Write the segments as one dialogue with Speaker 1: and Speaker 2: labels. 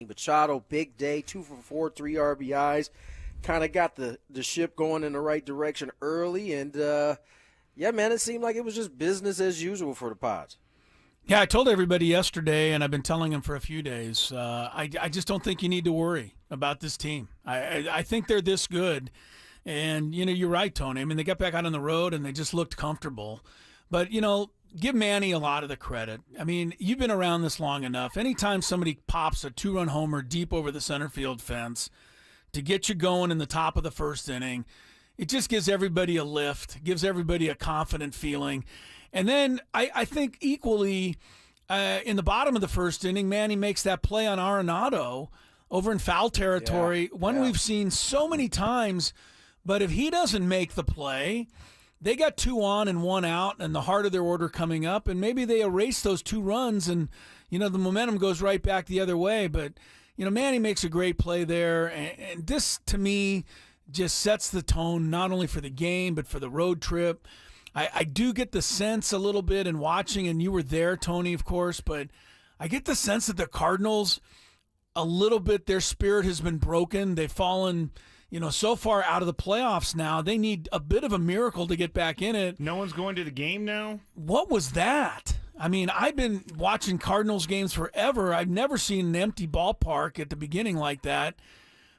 Speaker 1: Machado, big day, 2 for 4, 3 RBIs. Kind of got the ship going in the right direction early. And, yeah, man, it seemed like it was just business as usual for the Pods.
Speaker 2: Yeah, I told everybody yesterday, and I've been telling them for a few days, I just don't think you need to worry about this team. I think they're this good. And, you're right, Tony. I mean, they got back out on the road, and they just looked comfortable. But, give Manny a lot of the credit. I mean, you've been around this long enough. Anytime somebody pops a 2-run homer deep over the center field fence to get you going in the top of the first inning, it just gives everybody a lift, gives everybody a confident feeling. And then I think equally in the bottom of the first inning, Manny makes that play on Arenado over in foul territory, one we've seen so many times. But if he doesn't make the play, they got 2 on and 1 out and the heart of their order coming up, and maybe they erase those 2 runs and, the momentum goes right back the other way. But, Manny makes a great play there, and this, to me, just sets the tone not only for the game but for the road trip. I do get the sense a little bit in watching, and you were there, Tony, of course, but I get the sense that the Cardinals, a little bit, their spirit has been broken. They've fallen, so far out of the playoffs now. They need a bit of a miracle to get back in it.
Speaker 3: No one's going to the game now?
Speaker 2: What was that? I mean, I've been watching Cardinals games forever. I've never seen an empty ballpark at the beginning like that.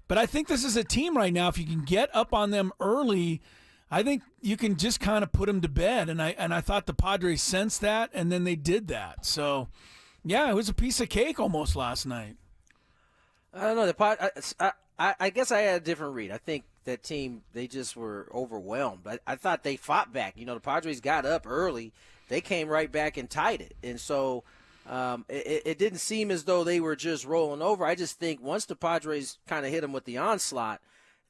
Speaker 2: But I think this is a team right now, if you can get up on them early, I think you can just kind of put them to bed. And I thought the Padres sensed that, and then they did that. So, yeah, it was a piece of cake almost last night.
Speaker 1: I don't know. I guess I had a different read. I think that team, they just were overwhelmed. I thought they fought back. The Padres got up early. They came right back and tied it. And so it didn't seem as though they were just rolling over. I just think once the Padres kind of hit them with the onslaught,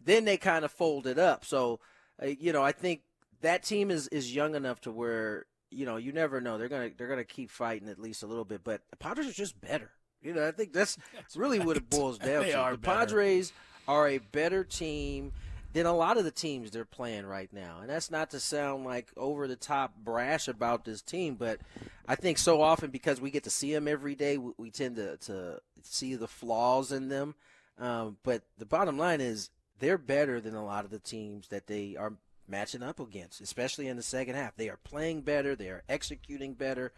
Speaker 1: then they kind of folded up. So, I think that team is young enough to where, you never know. They're gonna keep fighting at least a little bit. But the Padres are just better. I think that's really right. What it boils down to. The Padres are a better team than a lot of the teams they're playing right now. And that's not to sound like over-the-top brash about this team, but I think so often because we get to see them every day, we tend to see the flaws in them. But the bottom line is they're better than a lot of the teams that they are matching up against, especially in the second half. They are playing better. They are executing better.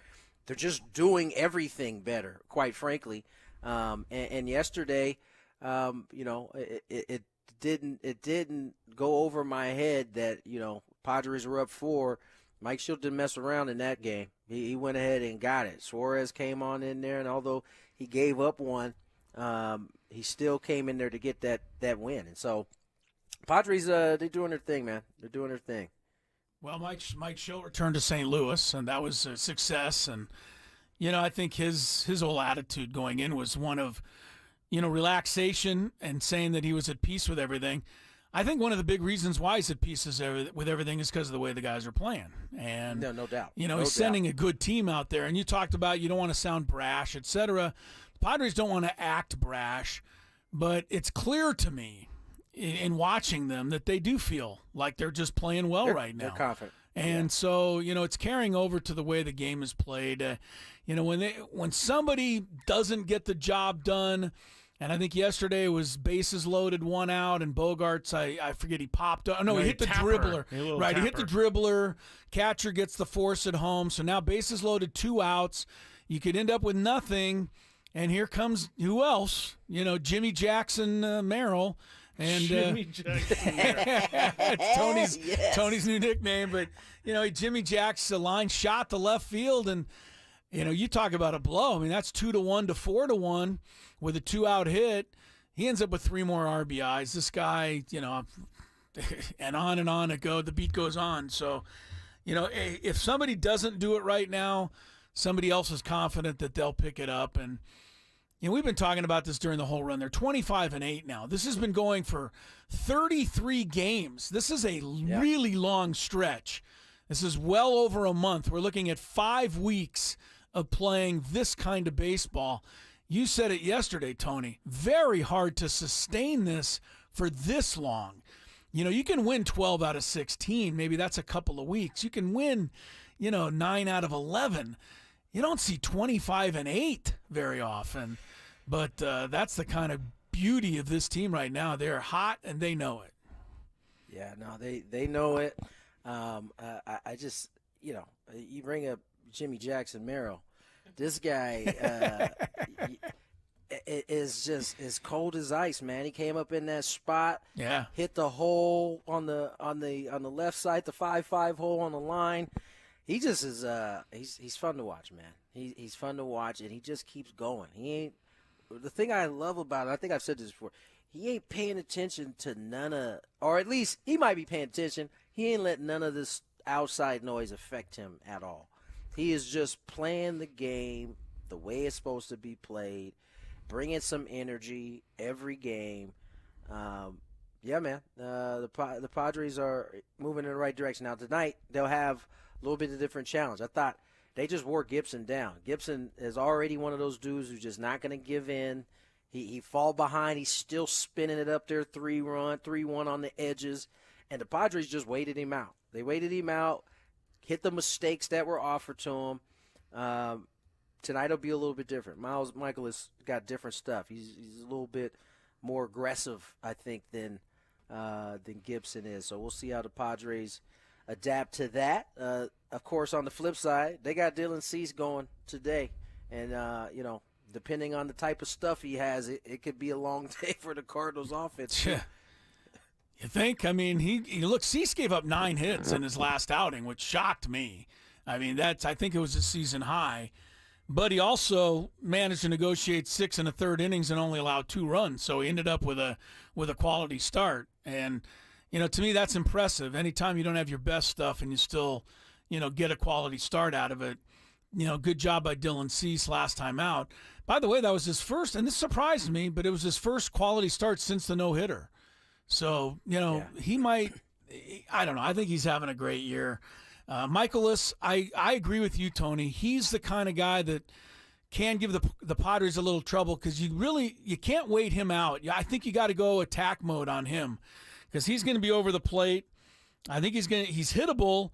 Speaker 1: They're just doing everything better, quite frankly. And yesterday, it didn't go over my head that, Padres were up 4. Mike Shildt didn't mess around in that game. He went ahead and got it. Suarez came on in there, and although he gave up one, he still came in there to get that win. And so Padres, they're doing their thing, man. They're doing their thing.
Speaker 2: Well, Mike Shildt returned to St. Louis, and that was a success. And, I think his whole attitude going in was one of, relaxation and saying that he was at peace with everything. I think one of the big reasons why he's at peace with everything is because of the way the guys are playing. And,
Speaker 1: no doubt.
Speaker 2: He's sending a good team out there. And you talked about you don't want to sound brash, et cetera. The Padres don't want to act brash, but it's clear to me in watching them that they do feel like they're just playing well right now.
Speaker 1: They're confident.
Speaker 2: And so, it's carrying over to the way the game is played. When somebody doesn't get the job done, and I think yesterday was bases loaded, 1 out, and Bogarts, I forget, he popped up. No, he hit the dribbler. Right, he hit the dribbler. Catcher gets the force at home. So now bases loaded, 2 outs. You could end up with nothing. And here comes, who else? Jimmy Jackson Merrill. And
Speaker 3: Jimmy Jackson.
Speaker 2: it's Tony's new nickname, but Jimmy Jackson line shot to left field, and you talk about a blow. I mean, that's 2-1 to 4-1 with a 2-out hit. He ends up with 3 more RBIs. This guy, and on it goes. The beat goes on. So, if somebody doesn't do it right now, somebody else is confident that they'll pick it up. And we've been talking about this during the whole run. They're 25-8 now. This has been going for 33 games. This is a really long stretch. This is well over a month. We're looking at 5 weeks of playing this kind of baseball. You said it yesterday, Tony. Very hard to sustain this for this long. You can win 12 out of 16. Maybe that's a couple of weeks. You can win, 9 out of 11. You don't see 25-8 very often. But that's the kind of beauty of this team right now. They're hot, and they know it.
Speaker 1: Yeah, no, they know it. I just, you bring up Jimmy Jackson Merrill. This guy is just as cold as ice, man. He came up in that spot, hit the hole on the left side, the 5-5 hole on the line. He just is he's fun to watch, man. He's fun to watch, and he just keeps going. He ain't the thing I love about it. I think I've said this before. He ain't paying attention to none of, or at least he might be paying attention. He ain't letting none of this outside noise affect him at all. He is just playing the game the way it's supposed to be played, bringing some energy every game. Yeah, man. The Padres are moving in the right direction. Now, tonight, they'll have a little bit of a different challenge. I thought they just wore Gibson down. Gibson is already one of those dudes who's just not going to give in. He fall behind. He's still spinning it up there 3-1 on the edges. And the Padres just waited him out. They waited him out, hit the mistakes that were offered to him. Tonight will be a little bit different. Michael has got different stuff. He's a little bit more aggressive, I think, than Gibson is. So we'll see how the Padres adapt to that. Of course, on the flip side, they got Dylan Cease going today. And, depending on the type of stuff he has, it could be a long day for the Cardinals offense.
Speaker 2: Yeah. You think? I mean, Cease gave up 9 hits in his last outing, which shocked me. I mean, I think it was a season high. But he also managed to negotiate 6 1/3 innings and only allowed 2 runs. So he ended up with a quality start. And, to me, that's impressive. Anytime you don't have your best stuff and you still, get a quality start out of it, good job by Dylan Cease last time out. By the way, that was his first, and this surprised me, but it was his first quality start since the no-hitter. So, he might, I don't know, I think he's having a great year. Michaelis, I agree with you, Tony. He's the kind of guy that can give the Padres a little trouble because you can't wait him out. I think you got to go attack mode on him because he's going to be over the plate. I think he's hittable,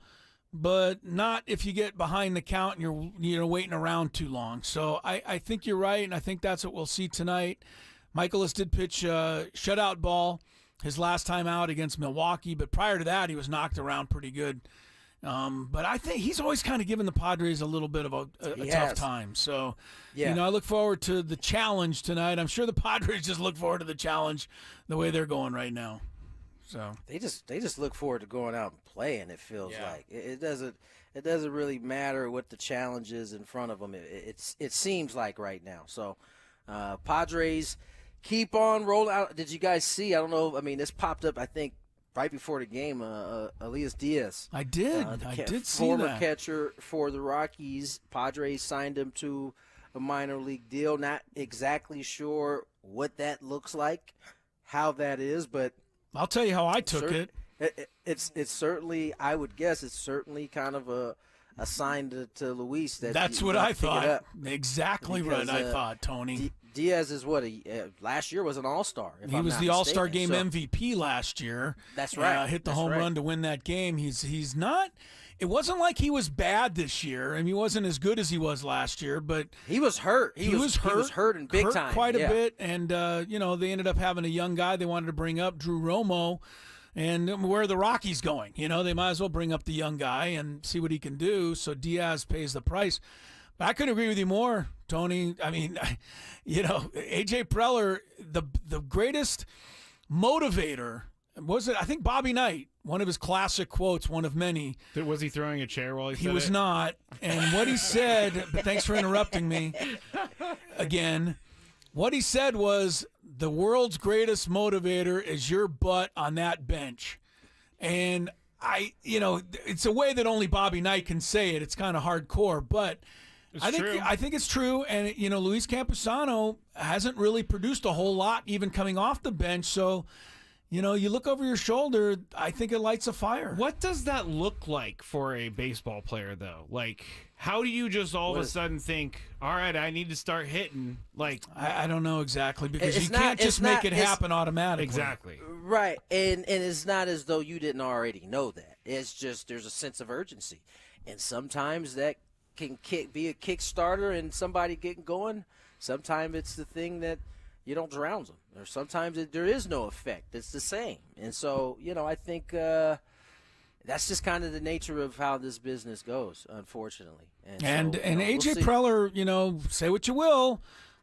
Speaker 2: but not if you get behind the count and you're waiting around too long. So I think you're right, and I think that's what we'll see tonight. Michaelis did pitch a shutout ball his last time out against Milwaukee, but prior to that, he was knocked around pretty good. But I think he's always kind of given the Padres a little bit of a tough time. So, I look forward to the challenge tonight. I'm sure the Padres just look forward to the challenge the way they're going right now. So
Speaker 1: they just look forward to going out and playing. It feels like it doesn't really matter what the challenge is in front of them. It seems like right now. So Padres keep on rolling out. Did you guys see? I don't know. I mean, this popped up. I think right before the game, Elias Diaz.
Speaker 2: I did. I did see
Speaker 1: former
Speaker 2: that.
Speaker 1: Catcher for the Rockies. Padres signed him to a minor league deal. Not exactly sure what that looks like, how that is, but
Speaker 2: I'll tell you how I took it.
Speaker 1: It's certainly, I would guess, it's certainly kind of a sign to Luis that
Speaker 2: that's what I thought. Exactly
Speaker 1: because,
Speaker 2: what I thought, Tony.
Speaker 1: Diaz is what last year was an All-Star.
Speaker 2: He was the All-Star game MVP last year.
Speaker 1: That's right.
Speaker 2: Hit the home run to win that game. He's not. It wasn't like he was bad this year. I mean, he wasn't as good as he was last year, but
Speaker 1: he was hurt. He was hurt in big time,
Speaker 2: quite a bit. And they ended up having a young guy they wanted to bring up, Drew Romo. And where are the Rockies going? they might as well bring up the young guy and see what he can do. So Diaz pays the price. But I couldn't agree with you more, Tony. I mean, A.J. Preller, the greatest motivator, was it? I think Bobby Knight, one of his classic quotes, one of many.
Speaker 3: Was he throwing a chair while he said
Speaker 2: He was
Speaker 3: it?
Speaker 2: not. And what he said, thanks for interrupting me again, what he said was, the world's greatest motivator is your butt on that bench. And it's a way that only Bobby Knight can say it. It's kind of hardcore, but I think it's true. And Luis Campusano hasn't really produced a whole lot, even coming off the bench. So, you look over your shoulder. I think it lights a fire.
Speaker 3: What does that look like for a baseball player, though? Like, how do you just all of a sudden think, all right, I need to start hitting? Like,
Speaker 2: I don't know exactly, because you can't just make it happen automatically.
Speaker 3: Exactly.
Speaker 1: Right. And it's not as though you didn't already know that. It's just there's a sense of urgency. And sometimes that can be a Kickstarter and somebody getting going. Sometimes it's the thing that you don't drown them, or sometimes there is no effect. It's the same. And so, I think that's just kind of the nature of how this business goes, unfortunately. And
Speaker 2: AJ
Speaker 1: we'll
Speaker 2: Preller, say what you will,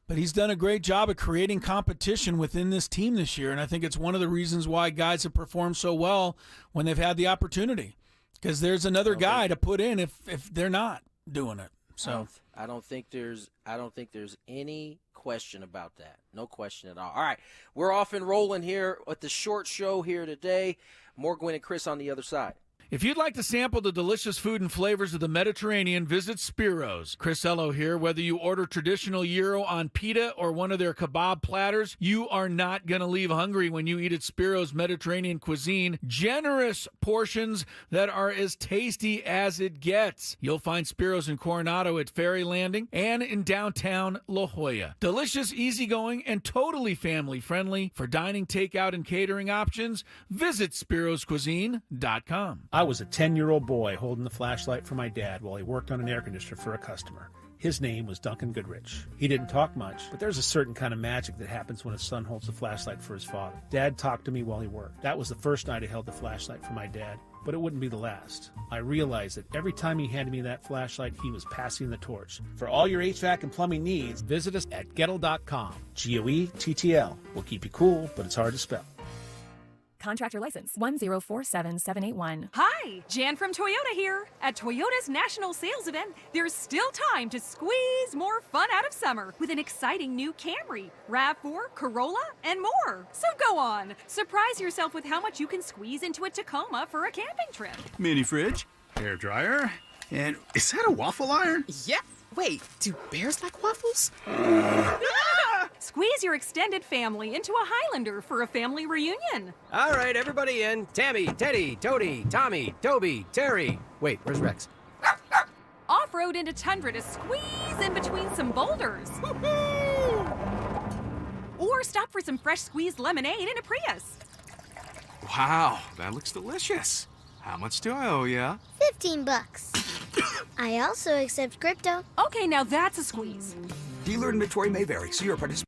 Speaker 2: but he's done a great job of creating competition within this team this year. And I think it's one of the reasons why guys have performed so well when they've had the opportunity, because there's another guy to put in if they're not doing it. So
Speaker 1: I don't think there's any question about that. No question at all. All right, we're off and rolling here at the short show here today. More Gwynn and Chris on the other side.
Speaker 2: if you'd like to sample the delicious food and flavors of the Mediterranean, visit Spiro's. Chris Ello here. Whether you order traditional gyro on pita or one of their kebab platters, you are not going to leave hungry when you eat at Spiro's Mediterranean cuisine. Generous portions that are as tasty as it gets. You'll find Spiro's in Coronado at Ferry Landing and in downtown La Jolla. Delicious, easygoing, and totally family-friendly. For dining, takeout, and catering options, visit spiroscuisine.com.
Speaker 4: I was a 10-year-old boy holding the flashlight for my dad while he worked on an air conditioner for a customer. His name was Duncan Goodrich. He didn't talk much, but there's a certain kind of magic that happens when a son holds the flashlight for his father. Dad talked to me while he worked. That was the first night I held the flashlight for my dad, but it wouldn't be the last. I realized that every time he handed me that flashlight, he was passing the torch. For all your HVAC and plumbing needs, visit us at Gettle.com. Goettl. We'll keep you cool, but it's hard to spell.
Speaker 5: Contractor license 1047781.
Speaker 6: Hi, Jan from Toyota here. At Toyota's National Sales Event, there's still time to squeeze more fun out of summer with an exciting new Camry, RAV4, Corolla, and more. So go on, surprise yourself with how much you can squeeze into a Tacoma for a camping trip.
Speaker 7: Mini fridge, hair dryer, and is that a waffle iron?
Speaker 8: Yeah. Wait, do bears like waffles?
Speaker 6: Squeeze your extended family into a Highlander for a family reunion.
Speaker 9: All right, everybody in. Tammy, Teddy, Toady, Tommy, Toby, Terry. Wait, where's Rex?
Speaker 6: Off-road into tundra to squeeze in between some boulders. Or stop for some fresh squeezed lemonade in a Prius.
Speaker 7: Wow, that looks delicious. How much do I owe ya?
Speaker 10: $15. I also accept crypto.
Speaker 6: Okay, now that's a squeeze.
Speaker 11: Dealer inventory may vary. See your participant.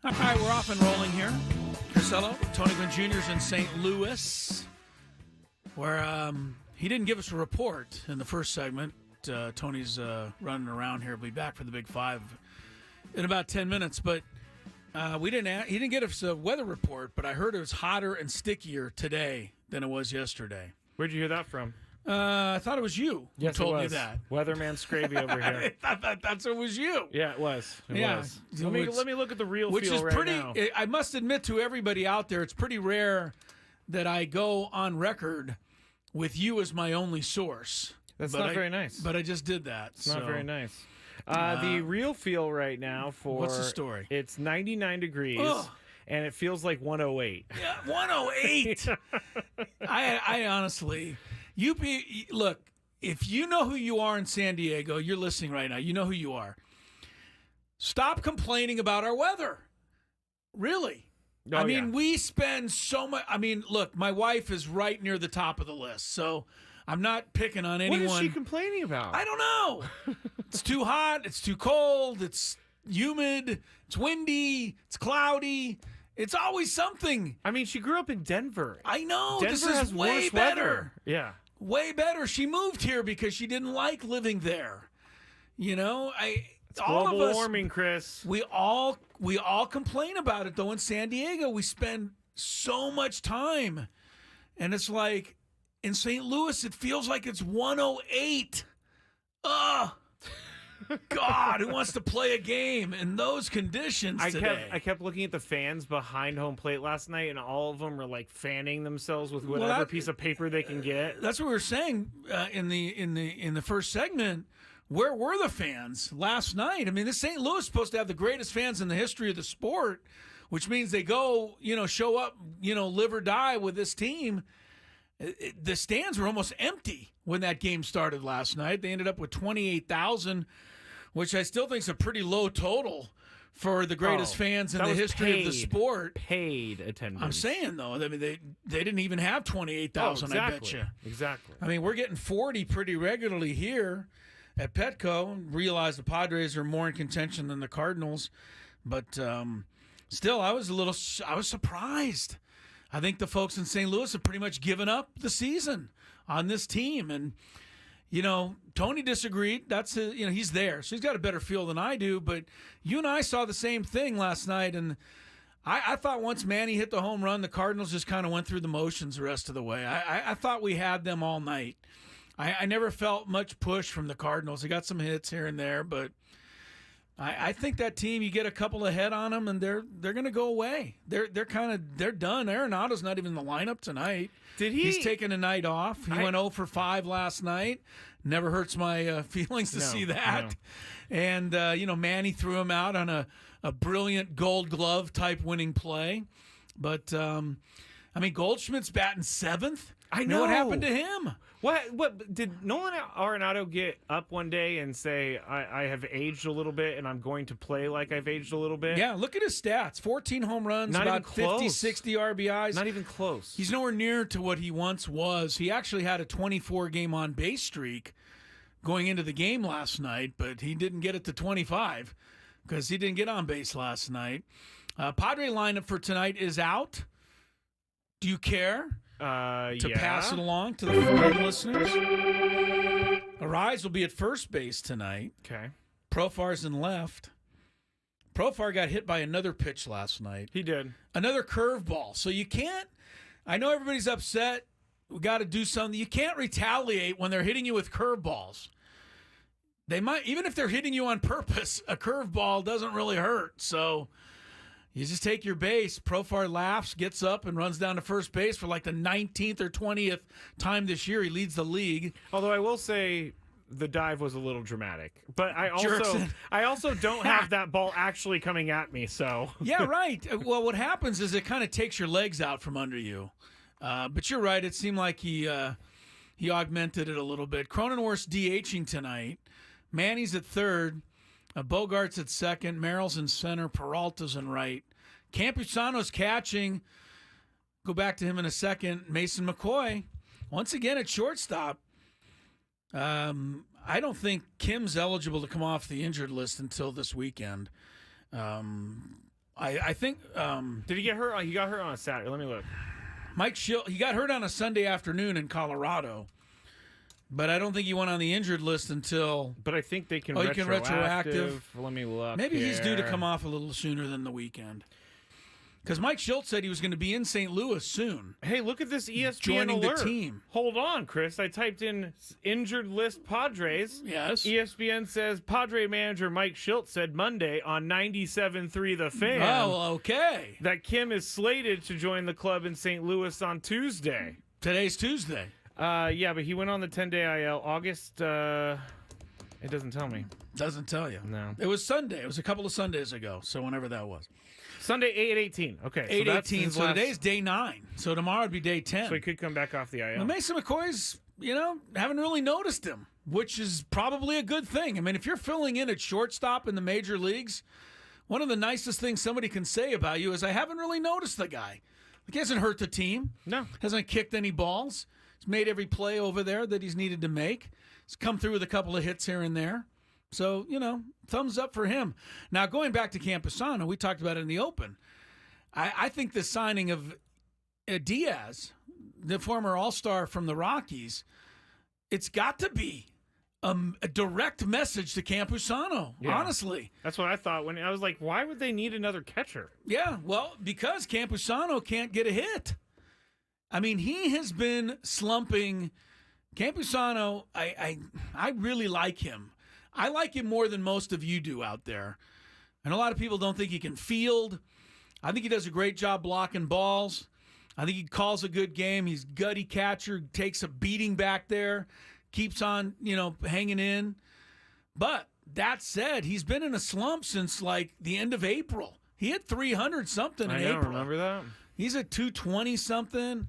Speaker 2: All right, we're off and rolling here. Crisello, Tony Gwynn Jr.'s in St. Louis, where he didn't give us a report in the first segment. Tony's running around here. He'll be back for the Big Five in about 10 minutes. But he didn't get us a weather report, but I heard it was hotter and stickier today than it was yesterday.
Speaker 3: Where'd you hear that from?
Speaker 2: I thought it was you who told me that.
Speaker 3: Weatherman Scraby over here.
Speaker 2: I thought that's what was you.
Speaker 3: Yeah, it was. It was.
Speaker 2: So
Speaker 3: Let me look at the real
Speaker 2: which
Speaker 3: feel
Speaker 2: is
Speaker 3: right
Speaker 2: pretty,
Speaker 3: now.
Speaker 2: I must admit to everybody out there, it's pretty rare that I go on record with you as my only source.
Speaker 3: That's not very nice.
Speaker 2: But I just did that.
Speaker 3: It's not very nice. The real feel right now for...
Speaker 2: What's the story?
Speaker 3: It's 99 degrees.
Speaker 2: Ugh.
Speaker 3: And it feels like 108.
Speaker 2: Yeah, 108. I honestly, look, if you know who you are in San Diego, you're listening right now. You know who you are. Stop complaining about our weather. Really.
Speaker 3: Oh,
Speaker 2: I mean, we spend so much. I mean, look, my wife is right near the top of the list, so I'm not picking on anyone.
Speaker 3: What is she complaining about?
Speaker 2: I don't know. It's too hot. It's too cold. It's humid. It's windy. It's cloudy. It's always something.
Speaker 3: I mean, she grew up in Denver.
Speaker 2: I know.
Speaker 3: Denver
Speaker 2: this is
Speaker 3: has
Speaker 2: way
Speaker 3: worse
Speaker 2: better.
Speaker 3: weather. Yeah.
Speaker 2: Way better. She moved here because she didn't like living there. You know,
Speaker 3: It's
Speaker 2: all
Speaker 3: global
Speaker 2: of us,
Speaker 3: warming, Chris.
Speaker 2: We all complain about it though. In San Diego, we spend so much time, and it's like in St. Louis, it feels like it's 108. Ugh. God, who wants to play a game in those conditions today?
Speaker 3: I kept looking at the fans behind home plate last night, and all of them were like fanning themselves with whatever piece of paper they can get.
Speaker 2: That's what we were saying in the first segment. Where were the fans last night? I mean, this St. Louis is supposed to have the greatest fans in the history of the sport, which means they go, show up, live or die with this team. The stands were almost empty when that game started last night. They ended up with 28,000, which I still think is a pretty low total for the greatest fans in the history of the sport.
Speaker 3: Paid attendance.
Speaker 2: I'm saying, though, I mean, they didn't even have 28,000,
Speaker 3: exactly.
Speaker 2: I bet you.
Speaker 3: Exactly.
Speaker 2: I mean, we're getting 40 pretty regularly here at Petco. Realize the Padres are more in contention than the Cardinals. But still, I was surprised. I think the folks in St. Louis have pretty much given up the season on this team. And, Tony disagreed. That's he's there. So he's got a better feel than I do. But you and I saw the same thing last night. And I thought once Manny hit the home run, the Cardinals just kind of went through the motions the rest of the way. I thought we had them all night. I never felt much push from the Cardinals. They got some hits here and there, but I think that team, you get a couple ahead on them, and they're going to go away. They're done. Arenado's not even in the lineup tonight. He's taking a night off. He went 0 for 5 last night. Never hurts my feelings to see that. No. And Manny threw him out on a brilliant Gold Glove type winning play. But Goldschmidt's batting 7th.
Speaker 3: I know
Speaker 2: what happened to him.
Speaker 3: What did Nolan Arenado get up one day and say, I have aged a little bit and I'm going to play like I've aged a little bit?
Speaker 2: Yeah, look at his stats. 14 home runs,
Speaker 3: Not
Speaker 2: about
Speaker 3: even close.
Speaker 2: 50, 60 RBIs.
Speaker 3: Not even close.
Speaker 2: He's nowhere near to what he once was. He actually had a 24-game on-base streak going into the game last night, but he didn't get it to 25 because he didn't get on base last night. Padre lineup for tonight is out. Do you care? To pass it along to the listeners. Arise will be at first base tonight.
Speaker 3: Okay.
Speaker 2: Profar's in left. Profar got hit by another pitch last night.
Speaker 3: He did.
Speaker 2: Another curveball. So you can't, I know everybody's upset. We got to do something. You can't retaliate when they're hitting you with curveballs. They might, even if they're hitting you on purpose, a curveball doesn't really hurt. So you just take your base. Profar laughs, gets up, and runs down to first base for like the 19th or 20th time this year. He leads the league.
Speaker 3: Although I will say the dive was a little dramatic. But I also don't have that ball actually coming at me. So
Speaker 2: yeah, right. Well, what happens is it kind of takes your legs out from under you. But you're right. It seemed like he augmented it a little bit. Cronenworth's DHing tonight. Manny's at third. Bogart's at second, Merrill's in center, Peralta's in right. Campusano's catching. Go back to him in a second. Mason McCoy, once again at shortstop. I don't think Kim's eligible to come off the injured list until this weekend. I I think.
Speaker 3: Did he get hurt? He got hurt on a Saturday. Let me look.
Speaker 2: Mike Shildt, he got hurt on a Sunday afternoon in Colorado, but I don't think he went on the injured list until.
Speaker 3: But I think they can.
Speaker 2: retroactive.
Speaker 3: Let me look.
Speaker 2: Maybe he's due to come off a little sooner than the weekend. Because Mike Shildt said he was going to be in St. Louis soon.
Speaker 3: Hey, look at this ESPN
Speaker 2: joining
Speaker 3: alert.
Speaker 2: the team.
Speaker 3: Hold on, Chris. I typed in injured list Padres.
Speaker 2: Yes.
Speaker 3: ESPN says Padre manager Mike Shildt said Monday on 97.3 The Fan.
Speaker 2: Oh, okay.
Speaker 3: That Kim is slated to join the club in St. Louis on Tuesday.
Speaker 2: Today's Tuesday.
Speaker 3: Yeah, but he went on the 10-day IL. August, it doesn't tell me.
Speaker 2: Doesn't tell you.
Speaker 3: No.
Speaker 2: It was Sunday. It was a couple of Sundays ago, so whenever that was.
Speaker 3: Sunday, 8/18. Okay.
Speaker 2: 8/18, so today's day 9. So tomorrow would be day 10.
Speaker 3: So he could come back off the IL.
Speaker 2: Well, Mason McCoy's, haven't really noticed him, which is probably a good thing. I mean, if you're filling in at shortstop in the major leagues, one of the nicest things somebody can say about you is, I haven't really noticed the guy. He hasn't hurt the team.
Speaker 3: No.
Speaker 2: Hasn't kicked any balls. He's made every play over there that he's needed to make. He's come through with a couple of hits here and there. So, thumbs up for him. Now, going back to Campusano, we talked about it in the open. I think the signing of Diaz, the former All-Star from the Rockies, it's got to be a direct message to Campusano, honestly.
Speaker 3: That's what I thought when I was like, why would they need another catcher?
Speaker 2: Yeah, well, because Campusano can't get a hit. I mean, he has been slumping. Campusano, I really like him. I like him more than most of you do out there. And a lot of people don't think he can field. I think he does a great job blocking balls. I think he calls a good game. He's gutty catcher, takes a beating back there, keeps on, hanging in. But that said, he's been in a slump since like the end of April. He hit 300-something in April.
Speaker 3: I remember that.
Speaker 2: He's at 220-something.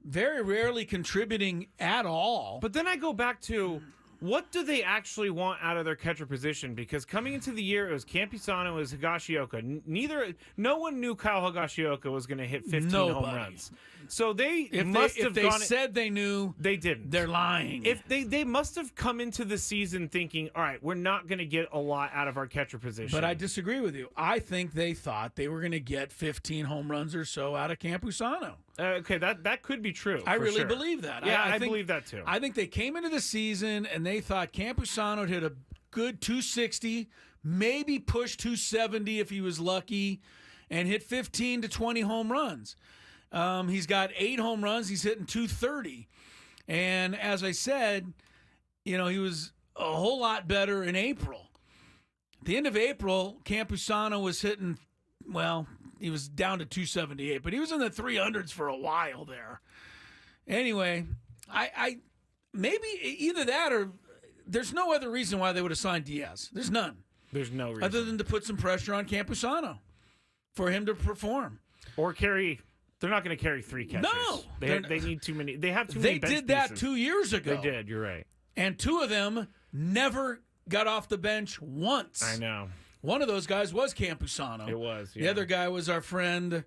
Speaker 2: Very rarely contributing at all.
Speaker 3: But then I go back to, what do they actually want out of their catcher position? Because coming into the year, it was Campusano, it was Higashioka. No one knew Kyle Higashioka was going to hit 15 home runs. So if they
Speaker 2: said they knew,
Speaker 3: they didn't.
Speaker 2: They're lying.
Speaker 3: If they must have come into the season thinking, all right, we're not going to get a lot out of our catcher position.
Speaker 2: But I disagree with you. I think they thought they were going to get 15 home runs or so out of Campusano.
Speaker 3: Okay, that could be true.
Speaker 2: I really believe that.
Speaker 3: Yeah,
Speaker 2: I
Speaker 3: think, believe that too.
Speaker 2: I think they came into the season and they thought Campusano would hit a good 260, maybe push 270 if he was lucky, and hit 15 to 20 home runs. He's got 8 home runs. He's hitting 230. And as I said, he was a whole lot better in April. At the end of April, Campusano was hitting, he was down to 278, but he was in the 300s for a while there. Anyway, I maybe either that or there's no other reason why they would have signed Diaz. There's none.
Speaker 3: There's no reason.
Speaker 2: Other than to put some pressure on Campusano for him to perform.
Speaker 3: Or carry. They're not going to carry 3 catchers.
Speaker 2: No.
Speaker 3: They need too many. They have too many bench
Speaker 2: did that
Speaker 3: pieces.
Speaker 2: 2 years ago.
Speaker 3: They did. You're right.
Speaker 2: And 2 of them never got off the bench once.
Speaker 3: I know.
Speaker 2: One of those guys was Campusano.
Speaker 3: It was, yeah.
Speaker 2: The other guy was our friend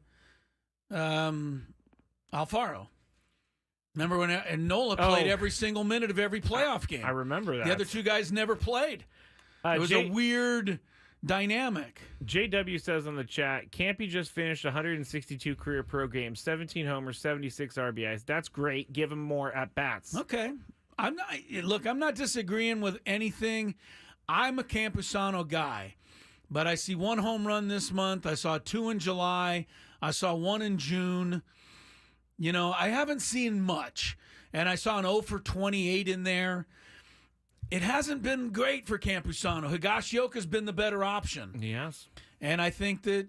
Speaker 2: Alfaro. Remember when Nola played every single minute of every playoff game?
Speaker 3: I remember that.
Speaker 2: The other 2 guys never played. It was a weird dynamic.
Speaker 3: JW says on the chat, Campy just finished 162 career pro games, 17 homers, 76 RBIs. That's great. Give him more at-bats.
Speaker 2: Okay. I'm not disagreeing with anything. I'm a Campusano guy. But I see 1 home run this month. I saw 2 in July. I saw 1 in June. I haven't seen much. And I saw an 0 for 28 in there. It hasn't been great for Campusano. Higashioka's been the better option.
Speaker 3: Yes.
Speaker 2: And I think that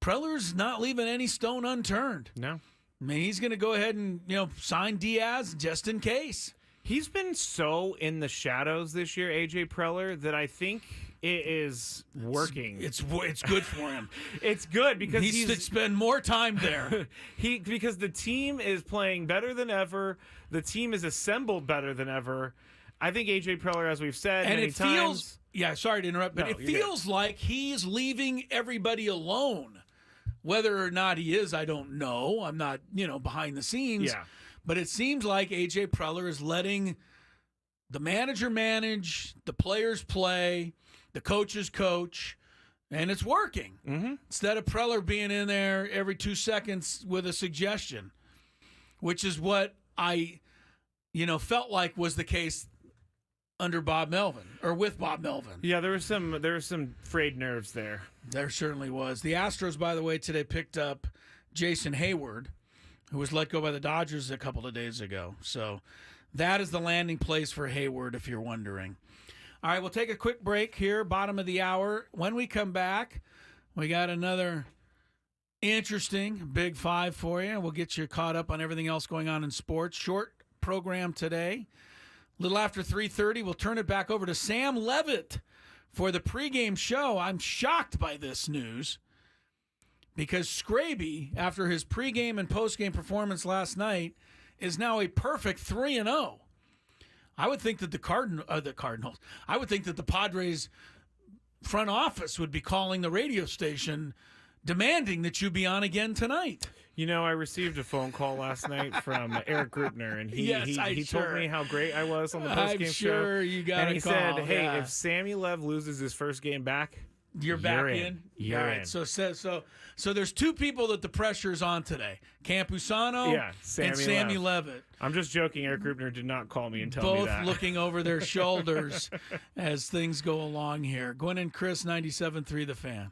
Speaker 2: Preller's not leaving any stone unturned.
Speaker 3: No.
Speaker 2: I mean, he's going to go ahead and, sign Diaz just in case.
Speaker 3: He's been so in the shadows this year, AJ Preller, that I think it is working.
Speaker 2: It's good for him.
Speaker 3: It's good because
Speaker 2: he needs to spend more time there.
Speaker 3: Because the team is playing better than ever. The team is assembled better than ever. I think AJ Preller, as we've said many times.
Speaker 2: Sorry to interrupt, but it feels like he's leaving everybody alone. Whether or not he is, I don't know. I'm not, behind the scenes.
Speaker 3: Yeah.
Speaker 2: But it seems like AJ Preller is letting the manager manage, the players play, the coaches coach, And it's working.
Speaker 3: Mm-hmm.
Speaker 2: Instead of Preller being in there every 2 seconds with a suggestion, which is what I, felt like was the case under Bob Melvin, or with Bob Melvin.
Speaker 3: Yeah, there was some frayed nerves there.
Speaker 2: There certainly was. The Astros, by the way, today picked up Jason Hayward, who was let go by the Dodgers a couple of days ago. So that is the landing place for Hayward, if you're wondering. All right, we'll take a quick break here, bottom of the hour. When we come back, we got another interesting Big Five for you. We'll get you caught up on everything else going on in sports. Short program today. A little after 3:30, we'll turn it back over to Sam Levitt for the pregame show. I'm shocked by this news because Scraby, after his pregame and postgame performance last night, is now a perfect 3-0. I would think that the Cardinals, I would think that the Padres front office would be calling the radio station demanding that you be on again tonight.
Speaker 3: I received a phone call last night from Eric Grupner, and he told me how great I was on the postgame show.
Speaker 2: I'm sure you got
Speaker 3: and
Speaker 2: a call.
Speaker 3: And he said, hey,
Speaker 2: yeah.
Speaker 3: if Sammy Lev loses his first game back,
Speaker 2: you're back in.
Speaker 3: You're in.
Speaker 2: So there's two people that the pressure is on today: Campusano and Sammy Levitt.
Speaker 3: I'm just joking. Eric Grupner did not call me and tell me that.
Speaker 2: Both looking over their shoulders as things go along here. Gwynn and Chris, 97.3 The Fan.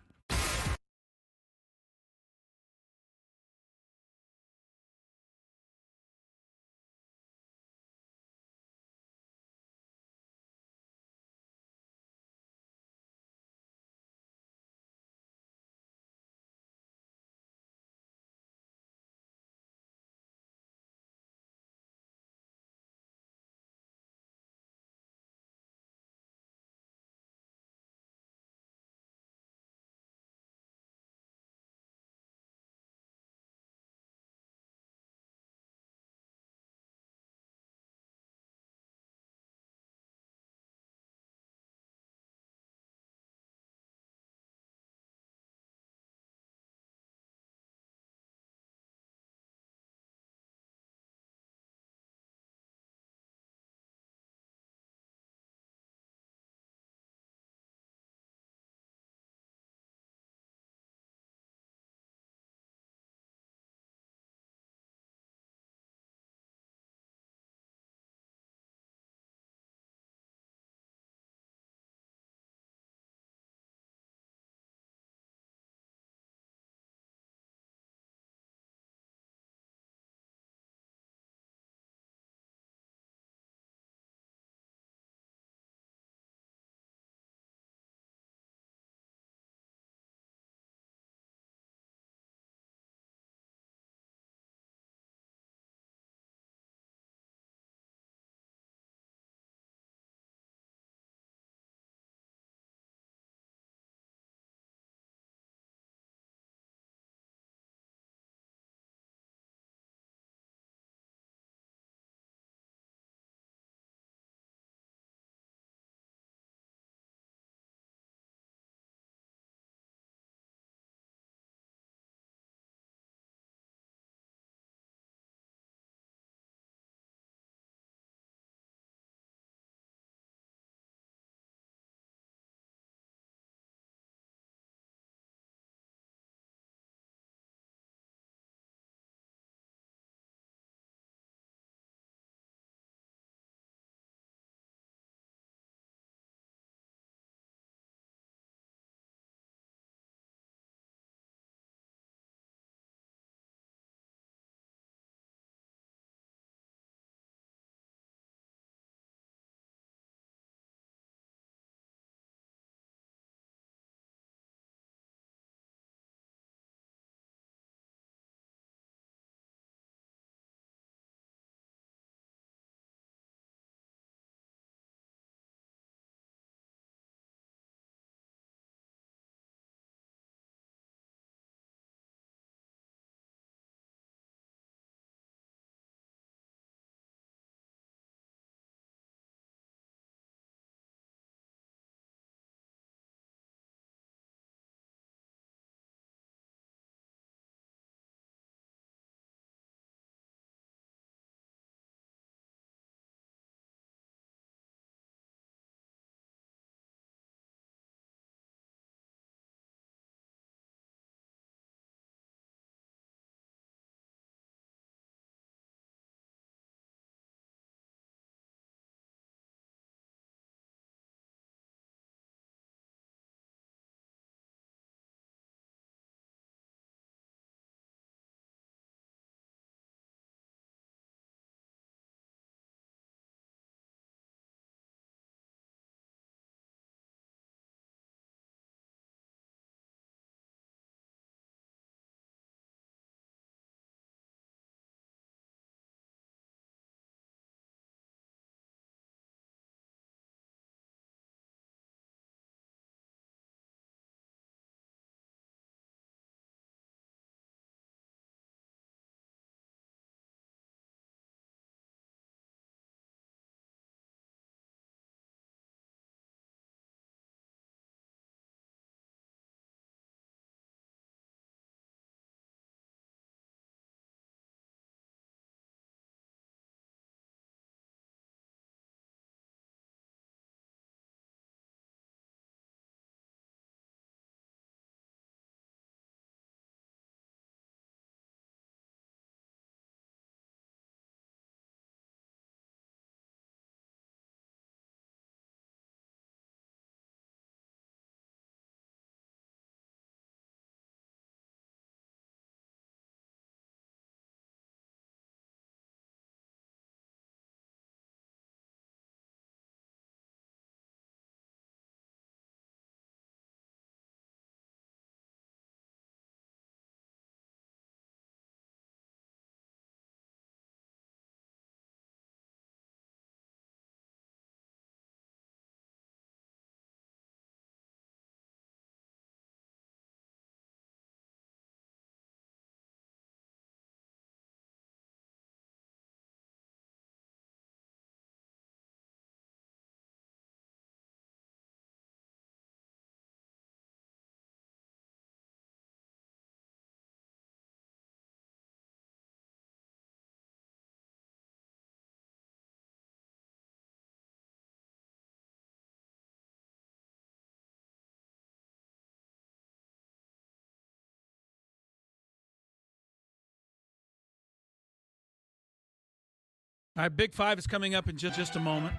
Speaker 2: All right, Big Five is coming up in just a moment.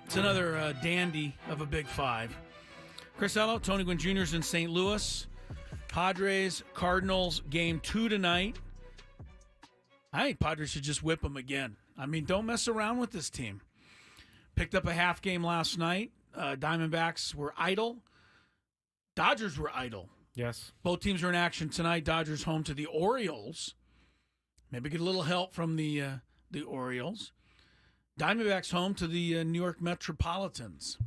Speaker 2: It's another dandy of a Big Five. Chris Ello, Tony Gwynn Jr. is in St. Louis. Padres, Cardinals, game 2 tonight. I think Padres should just whip them again. I mean, don't mess around with this team. Picked up a half game last night. Diamondbacks were idle. Dodgers were idle.
Speaker 3: Yes.
Speaker 2: Both teams are in action tonight. Dodgers home to the Orioles. Maybe get a little help from the Orioles. Diamondbacks home to the New York Metropolitans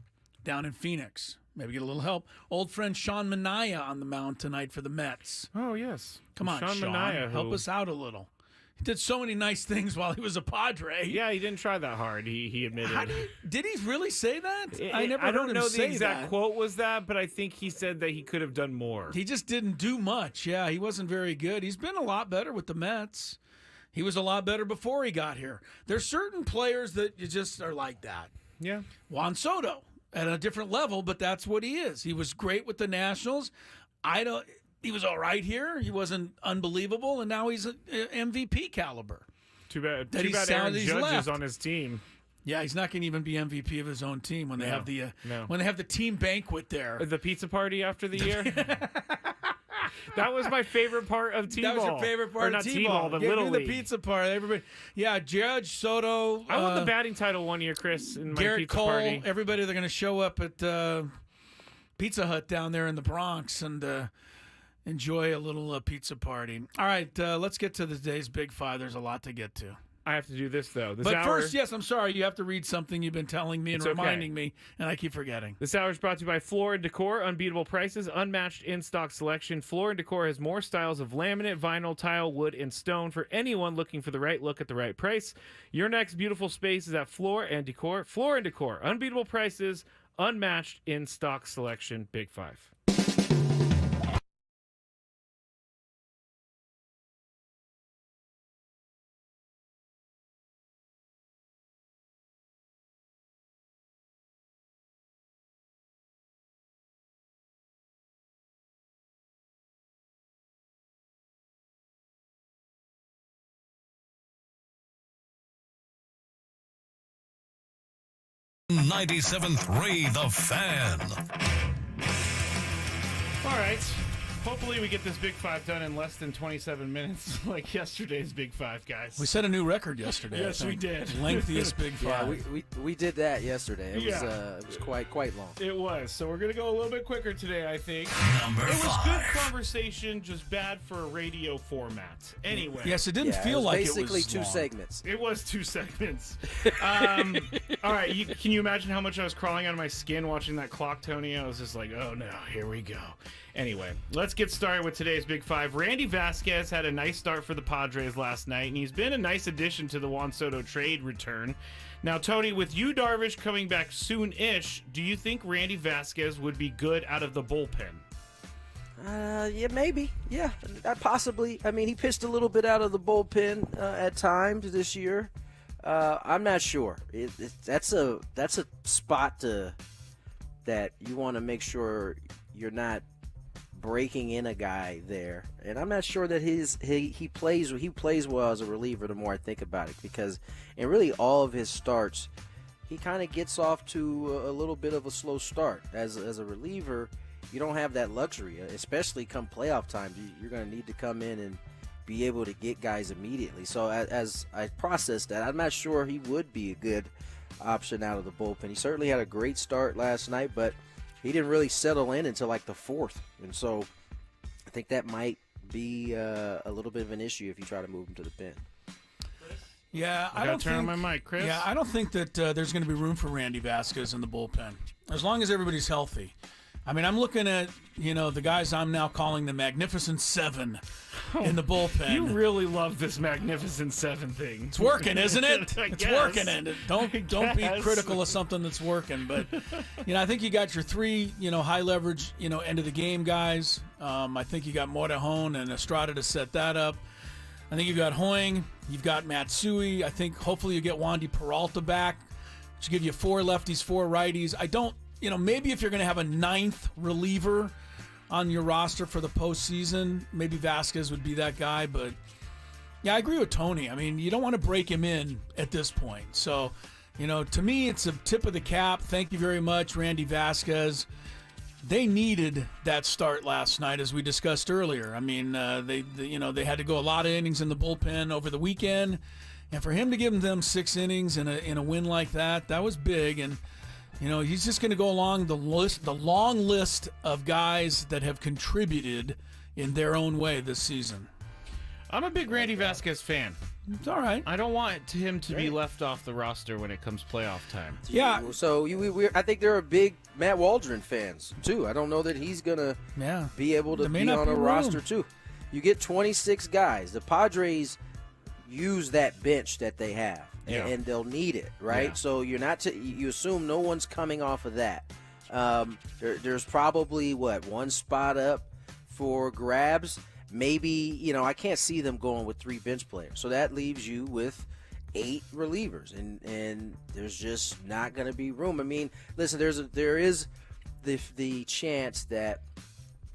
Speaker 2: down in Phoenix. Maybe get a little help. Old friend Sean Manaea on the mound tonight for the Mets.
Speaker 3: Oh, yes.
Speaker 2: Come on, Sean.
Speaker 3: Manaea,
Speaker 2: help us out a little. He did so many nice things while he was a Padre.
Speaker 3: Yeah, he didn't try that hard. He admitted.
Speaker 2: Did he really say that?
Speaker 3: I don't know the exact quote was that, but I think he said that he could have done more.
Speaker 2: He just didn't do much. Yeah, he wasn't very good. He's been a lot better with the Mets. He was a lot better before he got here. There's certain players that you just are like that.
Speaker 3: Yeah.
Speaker 2: Juan Soto at a different level, but that's what he is. He was great with the Nationals. He was all right here. He wasn't unbelievable, and now he's MVP caliber.
Speaker 3: Too bad Aaron Judge is on his team.
Speaker 2: Yeah, he's not going to even be MVP of his own team when they have the team banquet there.
Speaker 3: The pizza party after the year. That was my favorite part of T-ball.
Speaker 2: That was your favorite part of
Speaker 3: T-ball, the Little League.
Speaker 2: The pizza part. Everybody, yeah, Judge, Soto.
Speaker 3: I won the batting title one year, Chris, in my
Speaker 2: Garrett
Speaker 3: pizza
Speaker 2: Cole,
Speaker 3: party.
Speaker 2: Everybody, they're going to show up at Pizza Hut down there in the Bronx and enjoy a little pizza party. All right, let's get to today's Big Five. There's a lot to get to.
Speaker 3: I have to do this, though.
Speaker 2: First, yes, I'm sorry. You have to read something you've been telling me and reminding me, and I keep forgetting.
Speaker 3: This hour is brought to you by Floor & Decor. Unbeatable prices, unmatched in-stock selection. Floor & Decor has more styles of laminate, vinyl, tile, wood, and stone for anyone looking for the right look at the right price. Your next beautiful space is at Floor & Decor. Floor & Decor. Unbeatable prices, unmatched in-stock selection. Big Five.
Speaker 12: .97.3 The Fan.
Speaker 3: All right. Hopefully we get this Big Five done in less than 27 minutes, like yesterday's Big Five, guys.
Speaker 2: We set a new record yesterday.
Speaker 3: Yes, we did.
Speaker 2: Lengthiest Big Five.
Speaker 1: Yeah, we did that yesterday. It was quite long.
Speaker 3: It was. So we're gonna go a little bit quicker today, I think.
Speaker 12: Number
Speaker 3: It was
Speaker 12: 5.
Speaker 3: good conversation, just bad for a radio format. Anyway.
Speaker 2: Yes, it didn't feel like it was
Speaker 1: basically two
Speaker 2: long.
Speaker 1: segments.
Speaker 3: It was 2 segments. All right, can you imagine how much I was crawling out of my skin watching that clock, Tony? I was just like, oh no, here we go. Anyway, let's get started with today's Big Five. Randy Vasquez had a nice start for the Padres last night, and he's been a nice addition to the Juan Soto trade return. Now, Tony, with you, Darvish, coming back soon-ish, do you think Randy Vasquez would be good out of the bullpen?
Speaker 1: Yeah, maybe. Yeah, possibly. I mean, he pitched a little bit out of the bullpen at times this year. I'm not sure. That's a spot that you want to make sure you're not breaking in a guy there, and I'm not sure that he plays well as a reliever. The more I think about it, because in really all of his starts, he kind of gets off to a little bit of a slow start. As a reliever, you don't have that luxury, especially come playoff time. You're going to need to come in and be able to get guys immediately. So as I process that, I'm not sure he would be a good option out of the bullpen. He certainly had a great start last night, but he didn't really settle in until like the 4th. And so I think that might be a little bit of an issue if you try to move him to the pen.
Speaker 2: Yeah,
Speaker 3: I don't turn on my mic, Chris.
Speaker 2: Yeah, I don't think that there's going to be room for Randy Vasquez in the bullpen as long as everybody's healthy. I mean, I'm looking at, the guys I'm now calling the Magnificent Seven in the bullpen.
Speaker 3: You really love this Magnificent Seven thing.
Speaker 2: It's working, isn't it? It's
Speaker 3: guess.
Speaker 2: working, and don't be critical of something that's working. But I think you got your 3 high leverage end of the game guys. I think you got Morejon and Estrada to set that up. I think you've got Hoying, you've got Matsui. I think hopefully you get Wandy Peralta back, which give you 4 lefties, 4 righties. I don't. Maybe if you're going to have a 9th reliever on your roster for the postseason, maybe Vasquez would be that guy. But, Yeah, I agree with Tony. I mean, you don't want to break him in at this point. So, to me, it's a tip of the cap. Thank you very much, Randy Vasquez. They needed that start last night, as we discussed earlier. I mean, they had to go a lot of innings in the bullpen over the weekend, and for him to give them 6 innings in a win like that was big. And he's just going to go along the long list of guys that have contributed in their own way this season.
Speaker 3: I'm a big Randy Vasquez fan.
Speaker 2: It's all right.
Speaker 3: I don't want him to be left off the roster when it comes playoff time.
Speaker 1: Yeah. So I think there are big Matt Waldron fans too. I don't know that he's gonna be able to be on a roster too. You get 26 guys. The Padres use that bench that they have, and they'll need it, right? Yeah. So you're not you assume no one's coming off of that. There's probably one spot up for grabs. Maybe, I can't see them going with 3 bench players. So that leaves you with 8 relievers, and there's just not going to be room. I mean, listen, there is the chance that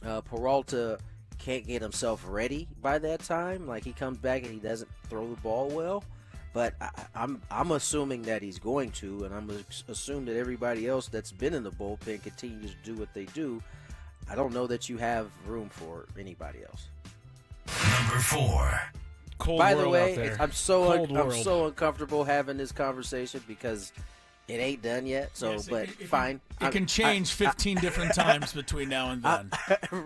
Speaker 1: Peralta can't get himself ready by that time. Like, he comes back and he doesn't throw the ball well. But I'm assuming that he's going to, and I'm assuming that everybody else that's been in the bullpen continues to do what they do. I don't know that you have room for anybody else.
Speaker 12: Number 4.
Speaker 1: By the way, I'm so uncomfortable having this conversation because it ain't done yet. So, fine.
Speaker 2: It can change 15 different times between now and then.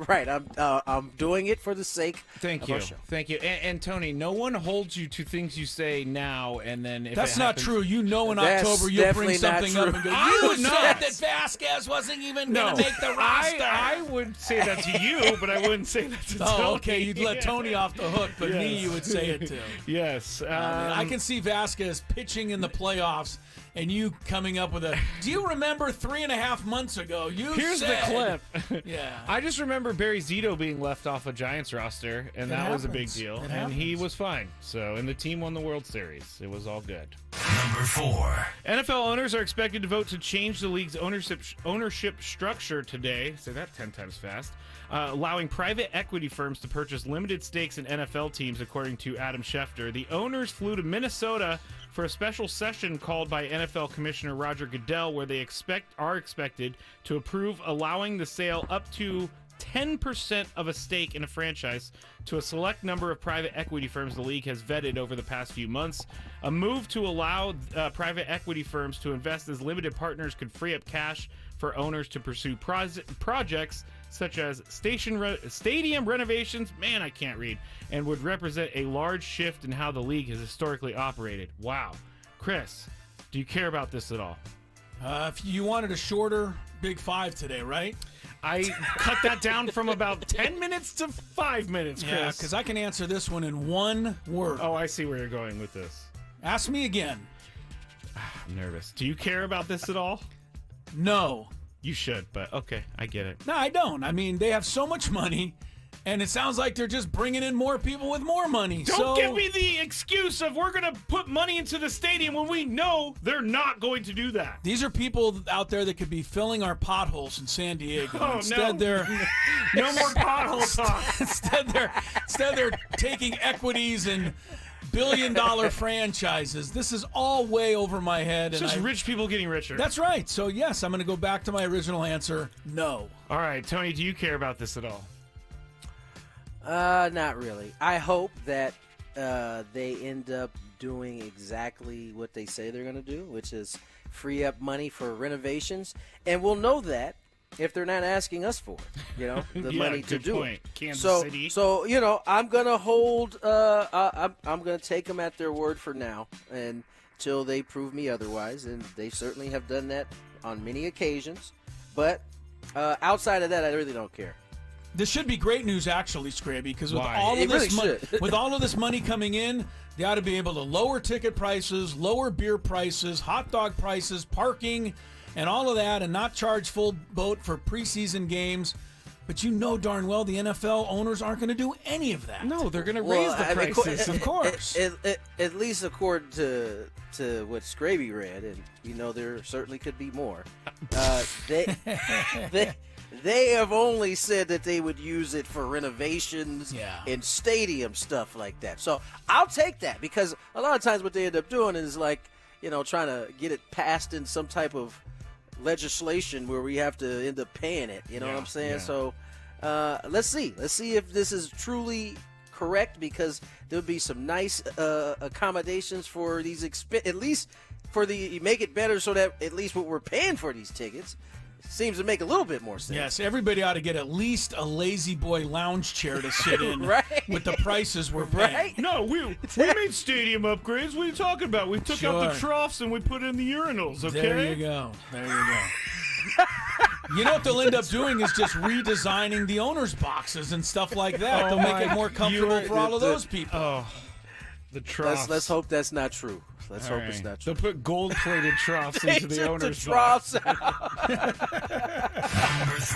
Speaker 1: Right. I'm doing it for the sake of our show.
Speaker 3: Thank you. And Tony, no one holds you to things you say now and then. If
Speaker 2: That's
Speaker 3: it
Speaker 2: not
Speaker 3: happens,
Speaker 2: true. In October you'll bring something up and go, you said that Vasquez wasn't even going to make the roster.
Speaker 3: I would say that to you, but I wouldn't say that to Tony.
Speaker 2: Oh, okay. You'd let Tony off the hook, but me you would say it to.
Speaker 3: Yes.
Speaker 2: I can see Vasquez pitching in the playoffs and you coming up with do you remember 3.5 months ago
Speaker 3: Here's the clip.
Speaker 2: Yeah.
Speaker 3: I just remember Barry Zito being left off a Giants roster, and that was a big deal. And he was fine. So, and the team won the World Series. It was all good.
Speaker 12: Number 4.
Speaker 3: NFL owners are expected to vote to change the league's ownership structure today. Say that 10 times fast. Allowing private equity firms to purchase limited stakes in NFL teams, according to Adam Schefter. The owners flew to Minnesota for a special session called by NFL Commissioner Roger Goodell, where they are expected to approve allowing the sale up to 10% of a stake in a franchise to a select number of private equity firms the league has vetted over the past few months. A move to allow private equity firms to invest as limited partners could free up cash for owners to pursue projects such as stadium renovations, man, I can't read, and would represent a large shift in how the league has historically operated. Wow. Chris, do you care about this at all?
Speaker 2: If you wanted a shorter Big 5 today, right?
Speaker 3: I cut that down from about 10 minutes to 5 minutes, Chris.
Speaker 2: Yeah, because I can answer this one in one word.
Speaker 3: Oh, I see where you're going with this.
Speaker 2: Ask me again.
Speaker 3: I'm nervous. Do you care about this at all?
Speaker 2: No.
Speaker 3: You should, but okay, I get it.
Speaker 2: No, I don't. I mean, they have so much money, and it sounds like they're just bringing in more people with more money.
Speaker 3: Don't give me the excuse of we're going to put money into the stadium when we know they're not going to do that.
Speaker 2: These are people out there that could be filling our potholes in San Diego.
Speaker 3: Oh,
Speaker 2: instead, they're
Speaker 3: no more pothole talk.
Speaker 2: Instead, they're taking equities and billion-dollar franchises. This is all way over my head.
Speaker 3: It's just rich people getting richer.
Speaker 2: That's right. So, yes, I'm going to go back to my original answer, no.
Speaker 3: All right, Tony, do you care about this at all?
Speaker 1: Not really. I hope that they end up doing exactly what they say they're going to do, which is free up money for renovations. And we'll know that if they're not asking us for it, the money to do it.
Speaker 3: Kansas City.
Speaker 1: So, I'm going to hold I'm going to take them at their word for now until they prove me otherwise, and they certainly have done that on many occasions. But outside of that, I really don't care.
Speaker 2: This should be great news, actually, Scraby, because with
Speaker 1: with
Speaker 2: all of this money coming in, they ought to be able to lower ticket prices, lower beer prices, hot dog prices, parking, and all of that, and not charge full boat for preseason games. But you know darn well the NFL owners aren't going to do any of that.
Speaker 3: No, they're going to raise the prices,
Speaker 2: of course.
Speaker 1: At least according to what Scraby read, and there certainly could be more. They have only said that they would use it for renovations and stadium stuff like that. So I'll take that, because a lot of times what they end up doing is like, trying to get it passed in some type of legislation where we have to end up paying it. You know what I'm saying?
Speaker 3: Yeah.
Speaker 1: So let's see. Let's see if this is truly correct, because there would be some nice accommodations for these at least for the make it better, so that at least what we're paying for these tickets seems to make a little bit more sense.
Speaker 2: Yes, everybody ought to get at least a lazy boy lounge chair to sit in with the prices we're paying.
Speaker 1: Right?
Speaker 3: No, we made stadium upgrades. What are you talking about? We took out the troughs and we put in the urinals, okay?
Speaker 2: There you go. You know what they'll end up doing is just redesigning the owners' boxes and stuff like that. They'll make it more comfortable for all of those people.
Speaker 3: Oh, the troughs.
Speaker 1: Let's hope that's not true. Let's hope it's not true.
Speaker 3: They'll put gold-plated troughs into the owner's
Speaker 1: troughs
Speaker 3: box.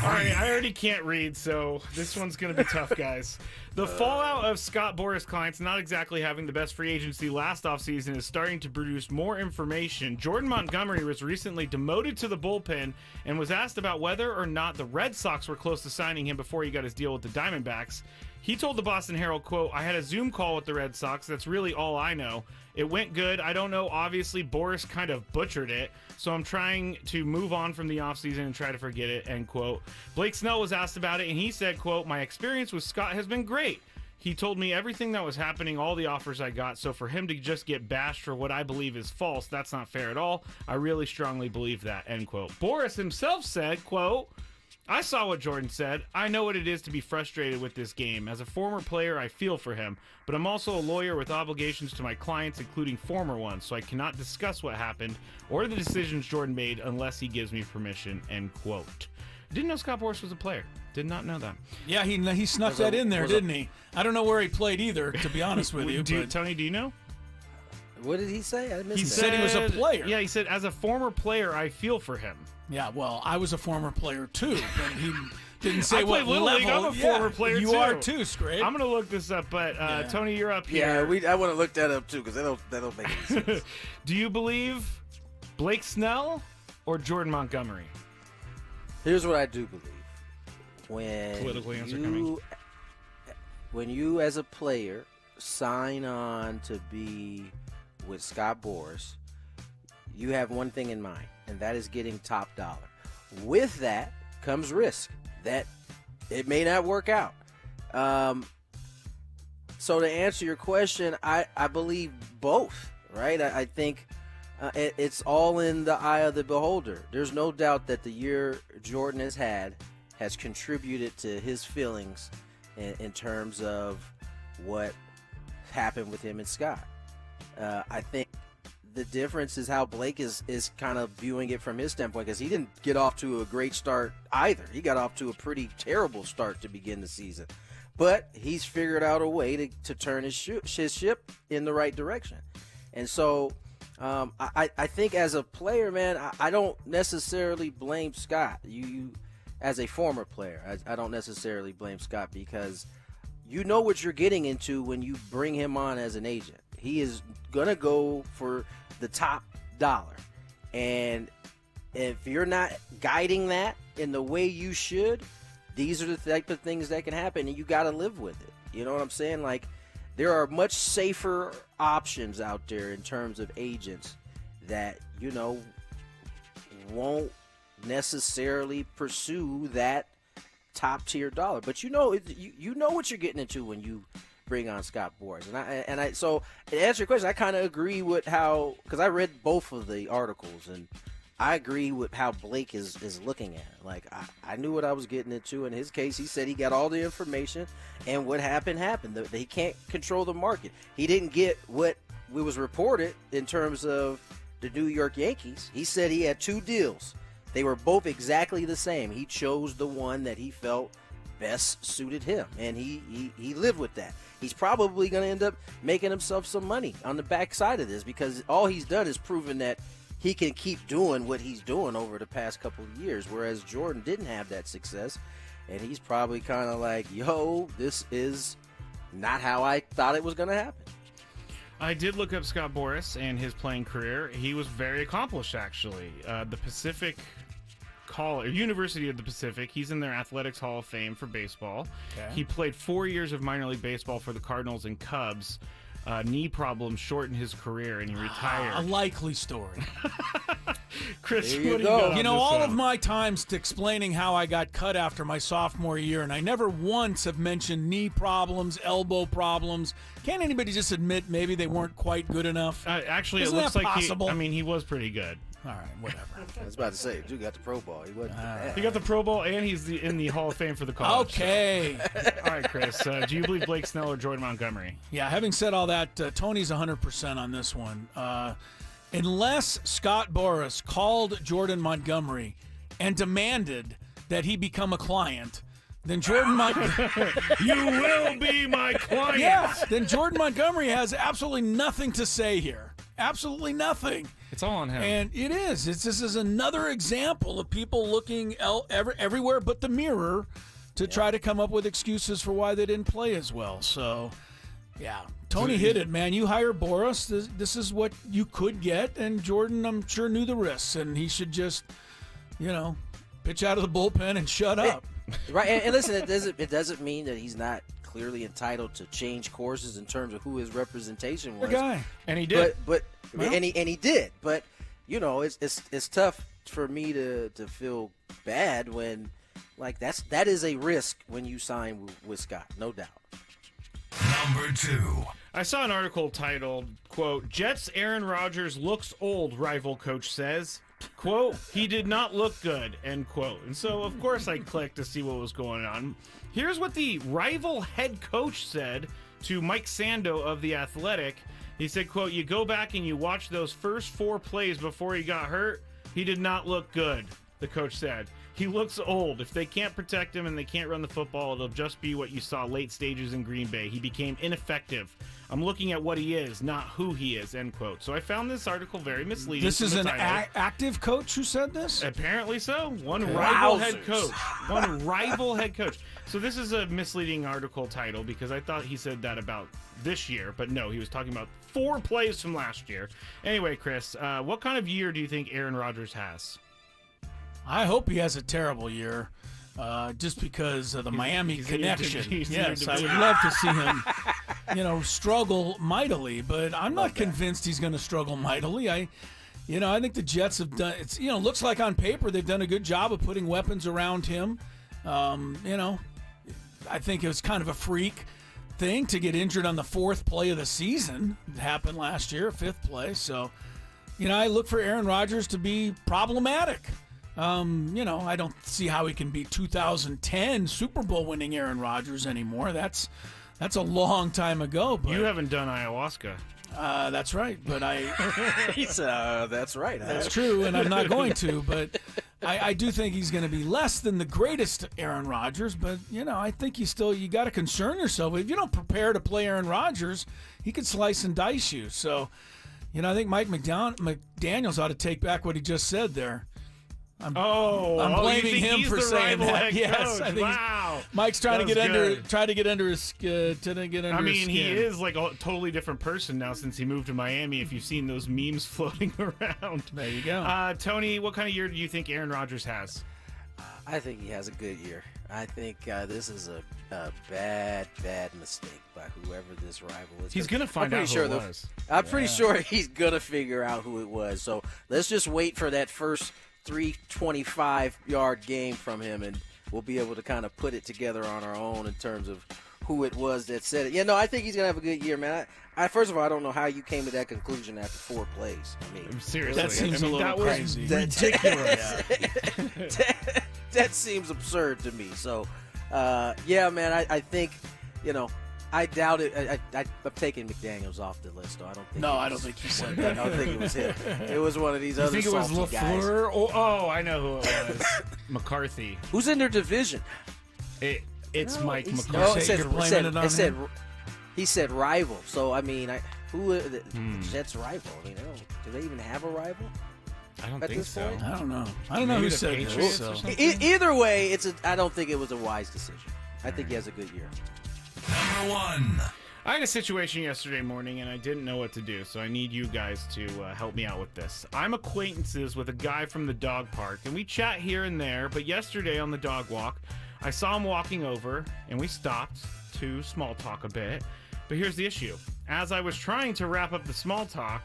Speaker 3: All right, I already can't read, so this one's going to be tough, guys. The fallout of Scott Boras clients not exactly having the best free agency last offseason is starting to produce more information. Jordan Montgomery was recently demoted to the bullpen and was asked about whether or not the Red Sox were close to signing him before he got his deal with the Diamondbacks. He told the Boston Herald, quote, "I had a Zoom call with the Red Sox. That's really all I know. It went good. I don't know. Obviously, Boras kind of butchered it. So I'm trying to move on from the offseason and try to forget it," end quote. Blake Snell was asked about it, and he said, quote, "My experience with Scott has been great. He told me everything that was happening, all the offers I got. So for him to just get bashed for what I believe is false, that's not fair at all. I really strongly believe that," end quote. Boras himself said, quote, "I saw what Jordan said. I know what it is to be frustrated with this game. As a former player, I feel for him, but I'm also a lawyer with obligations to my clients, including former ones, so I cannot discuss what happened or the decisions Jordan made unless he gives me permission," end quote. Didn't know Scott Boras was a player. Did not know that.
Speaker 2: Yeah, he snuck that in there, didn't he? I don't know where he played either, to be honest with you.
Speaker 3: Tony, do you know?
Speaker 1: What did he say? I missed
Speaker 2: He
Speaker 1: that.
Speaker 2: said he was a player.
Speaker 3: Yeah, he said, as a former player, I feel for him.
Speaker 2: Yeah, well, I was a former player too, but he didn't say
Speaker 3: I
Speaker 2: what
Speaker 3: played Little
Speaker 2: level.
Speaker 3: League. I'm a former player
Speaker 2: you
Speaker 3: too.
Speaker 2: You are too, Scrape.
Speaker 3: I'm going to look this up, but Tony, you're up here.
Speaker 1: Yeah, I want to look that up too, because that don't make any sense.
Speaker 3: Do you believe Blake Snell or Jordan Montgomery?
Speaker 1: Here's what I do believe. When you as a player sign on to be with Scott Boras, you have one thing in mind, and that is getting top dollar. With that comes risk that it may not work out. So to answer your question, I believe both, right? I think it's all in the eye of the beholder. There's no doubt that the year Jordan has had has contributed to his feelings in terms of what happened with him and Scott. I think the difference is how Blake is kind of viewing it from his standpoint, because he didn't get off to a great start either. He got off to a pretty terrible start to begin the season. But he's figured out a way to turn his ship in the right direction. And so I think as a player, man, I don't necessarily blame Scott. You as a former player, I don't necessarily blame Scott, because you know what you're getting into when you bring him on as an agent. He is going to go for the top dollar. And if you're not guiding that in the way you should, these are the type of things that can happen, and you got to live with it. You know what I'm saying? Like, there are much safer options out there in terms of agents that, won't necessarily pursue that top tier dollar. But you know what you're getting into when you bring on Scott Boras. And I so to answer your question, I kind of agree with how, because I read both of the articles, and I agree with how Blake is looking at it. Like, I knew what I was getting into. In his case, he said he got all the information, and what happened. He can't control the market. He didn't get what was reported in terms of the New York Yankees. He said he had two deals. They were both exactly the same. He chose the one that he felt best suited him, and he lived with that. He's probably going to end up making himself some money on the backside of this, because all he's done is proven that he can keep doing what he's doing over the past couple of years, whereas Jordan didn't have that success, and he's probably kind of like, yo, this is not how I thought it was going to happen.
Speaker 3: I did look up Scott Boras and his playing career. He was very accomplished, actually. The Pacific University of the Pacific. He's in their Athletics Hall of Fame for baseball.
Speaker 2: Okay.
Speaker 3: He played 4 years of minor league baseball for the Cardinals and Cubs. Knee problems shortened his career, and he retired.
Speaker 2: A likely story.
Speaker 3: Chris,
Speaker 1: There you
Speaker 3: what do
Speaker 1: go.
Speaker 3: you got on
Speaker 2: You know,
Speaker 3: this
Speaker 2: all
Speaker 3: one?
Speaker 2: of my times explaining how I got cut after my sophomore year, and I never once have mentioned knee problems, elbow problems. Can't anybody just admit maybe they weren't quite good enough?
Speaker 3: Actually,
Speaker 2: Isn't
Speaker 3: it looks
Speaker 2: that
Speaker 3: like
Speaker 2: possible?
Speaker 3: he was pretty good.
Speaker 2: All right, whatever.
Speaker 1: I was about to say, dude got the Pro Bowl. He wasn't bad.
Speaker 3: He got the Pro Bowl, and he's in the Hall of Fame for the college.
Speaker 2: Okay.
Speaker 3: All right, Chris. Do you believe Blake Snell or Jordan Montgomery?
Speaker 2: Yeah, having said all that, Tony's 100% on this one. Unless Scott Boras called Jordan Montgomery and demanded that he become a client, then Jordan Montgomery...
Speaker 3: You will be my client.
Speaker 2: Yes, then Jordan Montgomery has absolutely nothing to say here. Absolutely nothing.
Speaker 3: It's all on him.
Speaker 2: And it is. This is another example of people looking everywhere but the mirror to try to come up with excuses for why they didn't play as well. So, yeah. Tony hit it, man. You hire Boras. This is what you could get. And Jordan, I'm sure, knew the risks. And he should just, pitch out of the bullpen and shut up.
Speaker 1: Right, and listen, it doesn't mean that he's not clearly entitled to change courses in terms of who his representation was.
Speaker 2: The guy.
Speaker 3: And he did.
Speaker 1: But
Speaker 2: Well.
Speaker 1: and he did. But it's tough for me to feel bad when that is a risk when you sign with Scott, no doubt.
Speaker 12: Number 2.
Speaker 3: I saw an article titled, quote, Jets Aaron Rodgers looks old, rival coach says. Quote, he did not look good, end quote. And so, of course, I clicked to see what was going on. Here's what the rival head coach said to Mike Sando of The Athletic. He said, quote, you go back and you watch those first 4 plays before he got hurt. He did not look good, the coach said. He looks old. If they can't protect him and they can't run the football, it'll just be what you saw late stages in Green Bay. He became ineffective. I'm looking at what he is, not who he is, end quote. So I found this article very misleading.
Speaker 2: This is
Speaker 3: from
Speaker 2: an
Speaker 3: the title.
Speaker 2: active coach who said this?
Speaker 3: Apparently so. One
Speaker 2: Okay.
Speaker 3: rival
Speaker 1: Wowzers.
Speaker 3: head coach. One rival head coach. So this is a misleading article title because I thought he said that about this year, but no, he was talking about 4 plays from last year. Anyway, Chris, what kind of year do you think Aaron Rodgers has?
Speaker 2: I hope he has a terrible year, just because of the Miami
Speaker 3: he's
Speaker 2: connection.
Speaker 3: he's
Speaker 2: Yes, I would
Speaker 3: division.
Speaker 2: love to see him, struggle mightily, but I'm not convinced he's going to struggle mightily. I think the Jets have done. It's looks like on paper they've done a good job of putting weapons around him. I think it was kind of a freak thing to get injured on the 4th play of the season. It happened last year, 5th play. So, I look for Aaron Rodgers to be problematic. I don't see how he can be 2010 Super Bowl winning Aaron Rodgers anymore. That's a long time ago. But
Speaker 3: You haven't done ayahuasca.
Speaker 2: that's right. But
Speaker 1: That's right.
Speaker 2: that's true, and I'm not going to. But I do think he's going to be less than the greatest Aaron Rodgers. But I think you got to concern yourself. If you don't prepare to play Aaron Rodgers, he could slice and dice you. So, I think Mike McDaniels ought to take back what he just said there. I'm blaming
Speaker 3: you think
Speaker 2: him
Speaker 3: he's
Speaker 2: for
Speaker 3: the
Speaker 2: saying
Speaker 3: rival
Speaker 2: that.
Speaker 3: head
Speaker 2: Yes,
Speaker 3: coach?
Speaker 2: I think
Speaker 3: Wow.
Speaker 2: Mike's trying to
Speaker 3: That
Speaker 2: get
Speaker 3: was
Speaker 2: under
Speaker 3: good.
Speaker 2: try to get under his his
Speaker 3: He
Speaker 2: skin.
Speaker 3: is like a totally different person now since he moved to Miami. If you've seen those memes floating around.
Speaker 2: There you go.
Speaker 3: Tony, what kind of year do you think Aaron Rodgers has?
Speaker 1: I think he has a good year. I think this is a bad mistake by whoever this rival is.
Speaker 3: He's going to find out who it was.
Speaker 1: I'm pretty sure he's going to figure out who it was. So let's just wait for that first 325-yard game from him, and we'll be able to kind of put it together on our own in terms of who it was that said it. I think he's going to have a good year, man. I first of all, I don't know how you came to that conclusion after 4 plays. I mean,
Speaker 3: Seriously.
Speaker 2: That seems a little
Speaker 3: that was
Speaker 2: crazy.
Speaker 3: ridiculous.
Speaker 1: that seems absurd to me. So, man, I think, I doubt it. I'm taking McDaniels off the list, though. I don't think.
Speaker 2: I don't think he said that.
Speaker 1: I don't think it was him. It was one of these
Speaker 3: You
Speaker 1: other
Speaker 3: think it was
Speaker 1: salty guys.
Speaker 3: LaFleur? Oh, I know who it was. McCarthy.
Speaker 1: Who's in their division?
Speaker 3: It's Mike
Speaker 1: he's-
Speaker 3: McCarthy.
Speaker 1: No, it said,
Speaker 2: You're blaming it on him?
Speaker 1: he said rival. So, I mean, the Jets' rival? I mean, do they even have a rival?
Speaker 3: I don't
Speaker 1: at
Speaker 3: think
Speaker 1: this
Speaker 3: so.
Speaker 1: point?
Speaker 2: I don't know. I don't know
Speaker 3: Maybe
Speaker 2: who
Speaker 3: the
Speaker 2: said
Speaker 3: Patriots
Speaker 2: this.
Speaker 3: or
Speaker 2: So.
Speaker 3: something?
Speaker 1: Either way, I don't think it was a wise decision. I think he has a good year.
Speaker 12: Number 1.
Speaker 3: I had a situation yesterday morning, and I didn't know what to do, so I need you guys to help me out with this. I'm acquaintances with a guy from the dog park, and we chat here and there, but yesterday on the dog walk, I saw him walking over, and we stopped to small talk a bit. But here's the issue. As I was trying to wrap up the small talk,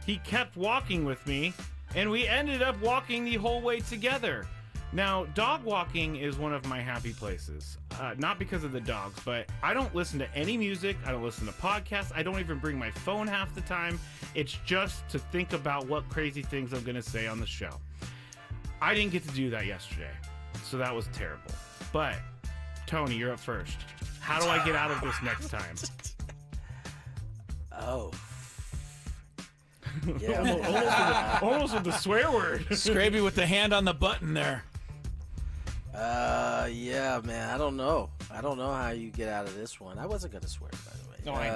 Speaker 3: he kept walking with me, and we ended up walking the whole way together. Now, dog walking is one of my happy places. Not because of the dogs, but I don't listen to any music. I don't listen to podcasts. I don't even bring my phone half the time. It's just to think about what crazy things I'm going to say on the show. I didn't get to do that yesterday, so that was terrible. But, Tony, you're up first. How do I get out of this next time?
Speaker 1: Oh.
Speaker 3: Yeah. almost with the swear word.
Speaker 2: Scrappy with the hand on the button there.
Speaker 1: Yeah, man. I don't know how you get out of this one. I wasn't gonna swear, by the way.
Speaker 3: No, I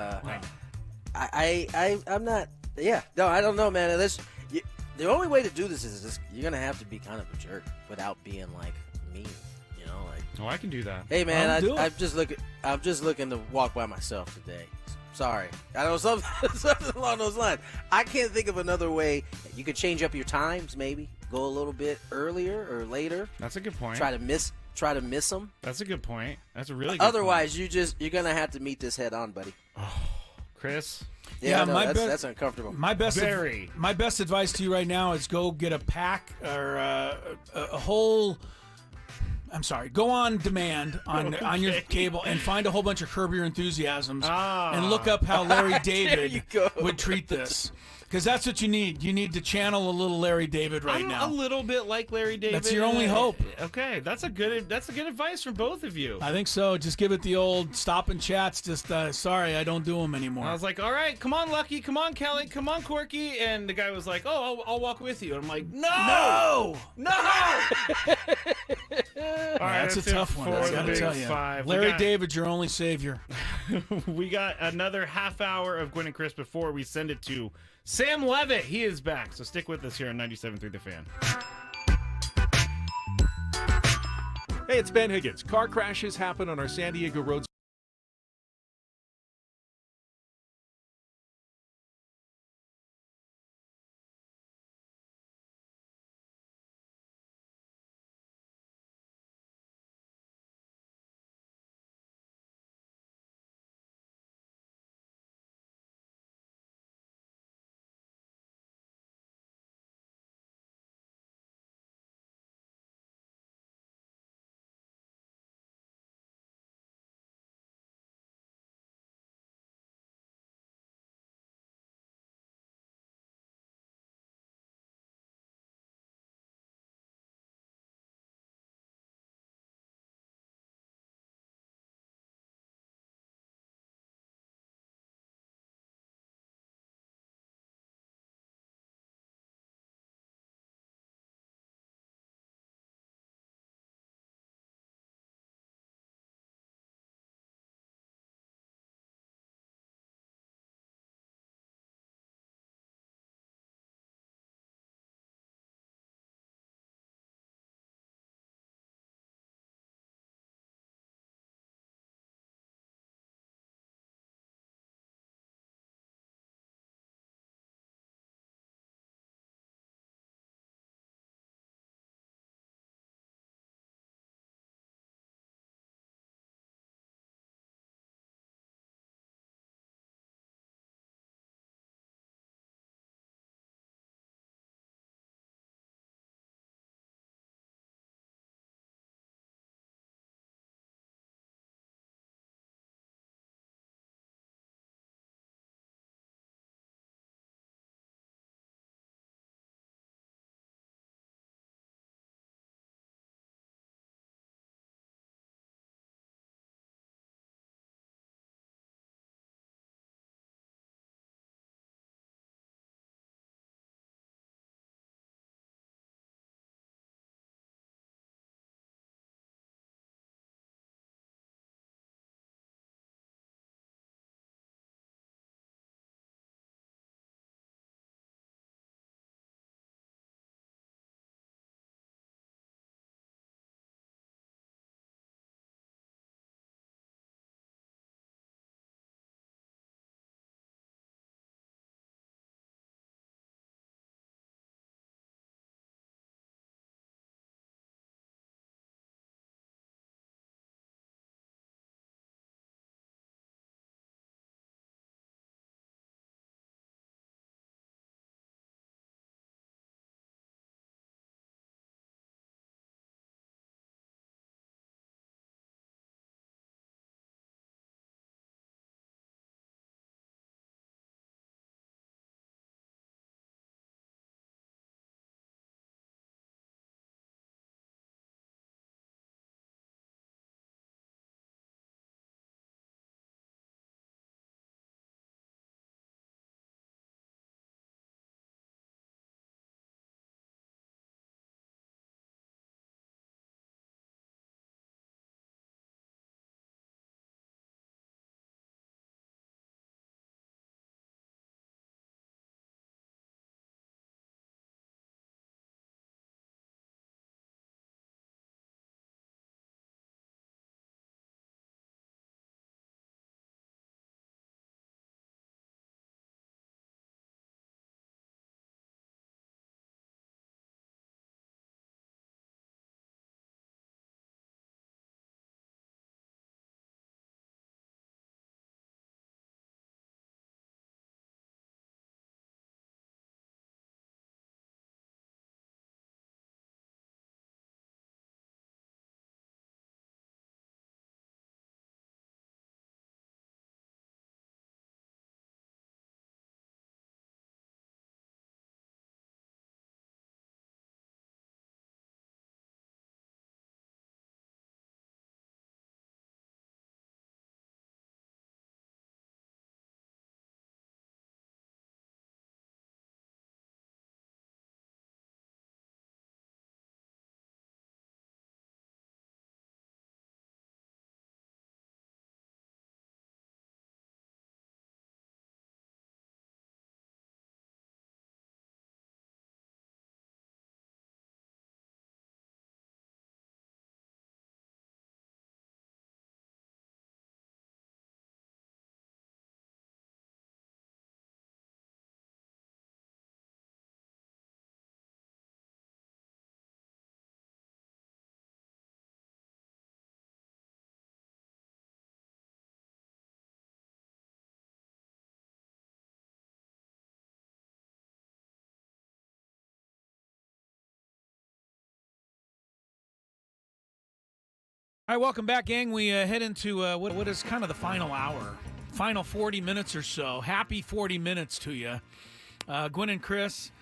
Speaker 3: know.
Speaker 1: I'm not. Yeah, no, I don't know, man. The only way to do this is just, you're gonna have to be kind of a jerk without being like mean. You know, like.
Speaker 3: Oh, I can do that.
Speaker 1: Hey, man, I'm just looking to walk by myself today. Sorry, I know something along those lines. I can't think of another way. You could change up your times, maybe go a little bit earlier or later.
Speaker 3: That's a good point.
Speaker 1: Try to miss them.
Speaker 3: That's a good point. That's a really good
Speaker 1: Otherwise, point. You're gonna have to meet this head on, buddy.
Speaker 3: Oh, Chris.
Speaker 1: Yeah, no, that's uncomfortable.
Speaker 2: My best advice to you right now is go get a pack or a whole. I'm sorry. Go on demand on your cable and find a whole bunch of Curb Your Enthusiasms and look up how Larry David would treat this. Because that's what you need. You need to channel a little Larry David now.
Speaker 3: A little bit like Larry David.
Speaker 2: That's your only hope.
Speaker 3: Okay, that's a good advice from both of you.
Speaker 2: I think so. Just give it the old stop and chats. Just sorry, I don't do them anymore.
Speaker 3: I was like, all right, come on, Lucky, come on, Kelly, come on, Corky, and the guy was like, oh, I'll walk with you. And I'm like, no. All right,
Speaker 2: that's a tough one. I gotta tell you, Larry David's your only savior.
Speaker 3: We got another half hour of Gwynn and Chris before we send it to Sam Levitt. He is back, so stick with us here on 97.3 The Fan.
Speaker 13: Hey, it's Ben Higgins. Car crashes happen on our San Diego roads.
Speaker 2: All right, welcome back, gang. We head into what is kind of the final hour, final 40 minutes or so. Happy 40 minutes to you. Gwynn and Chris,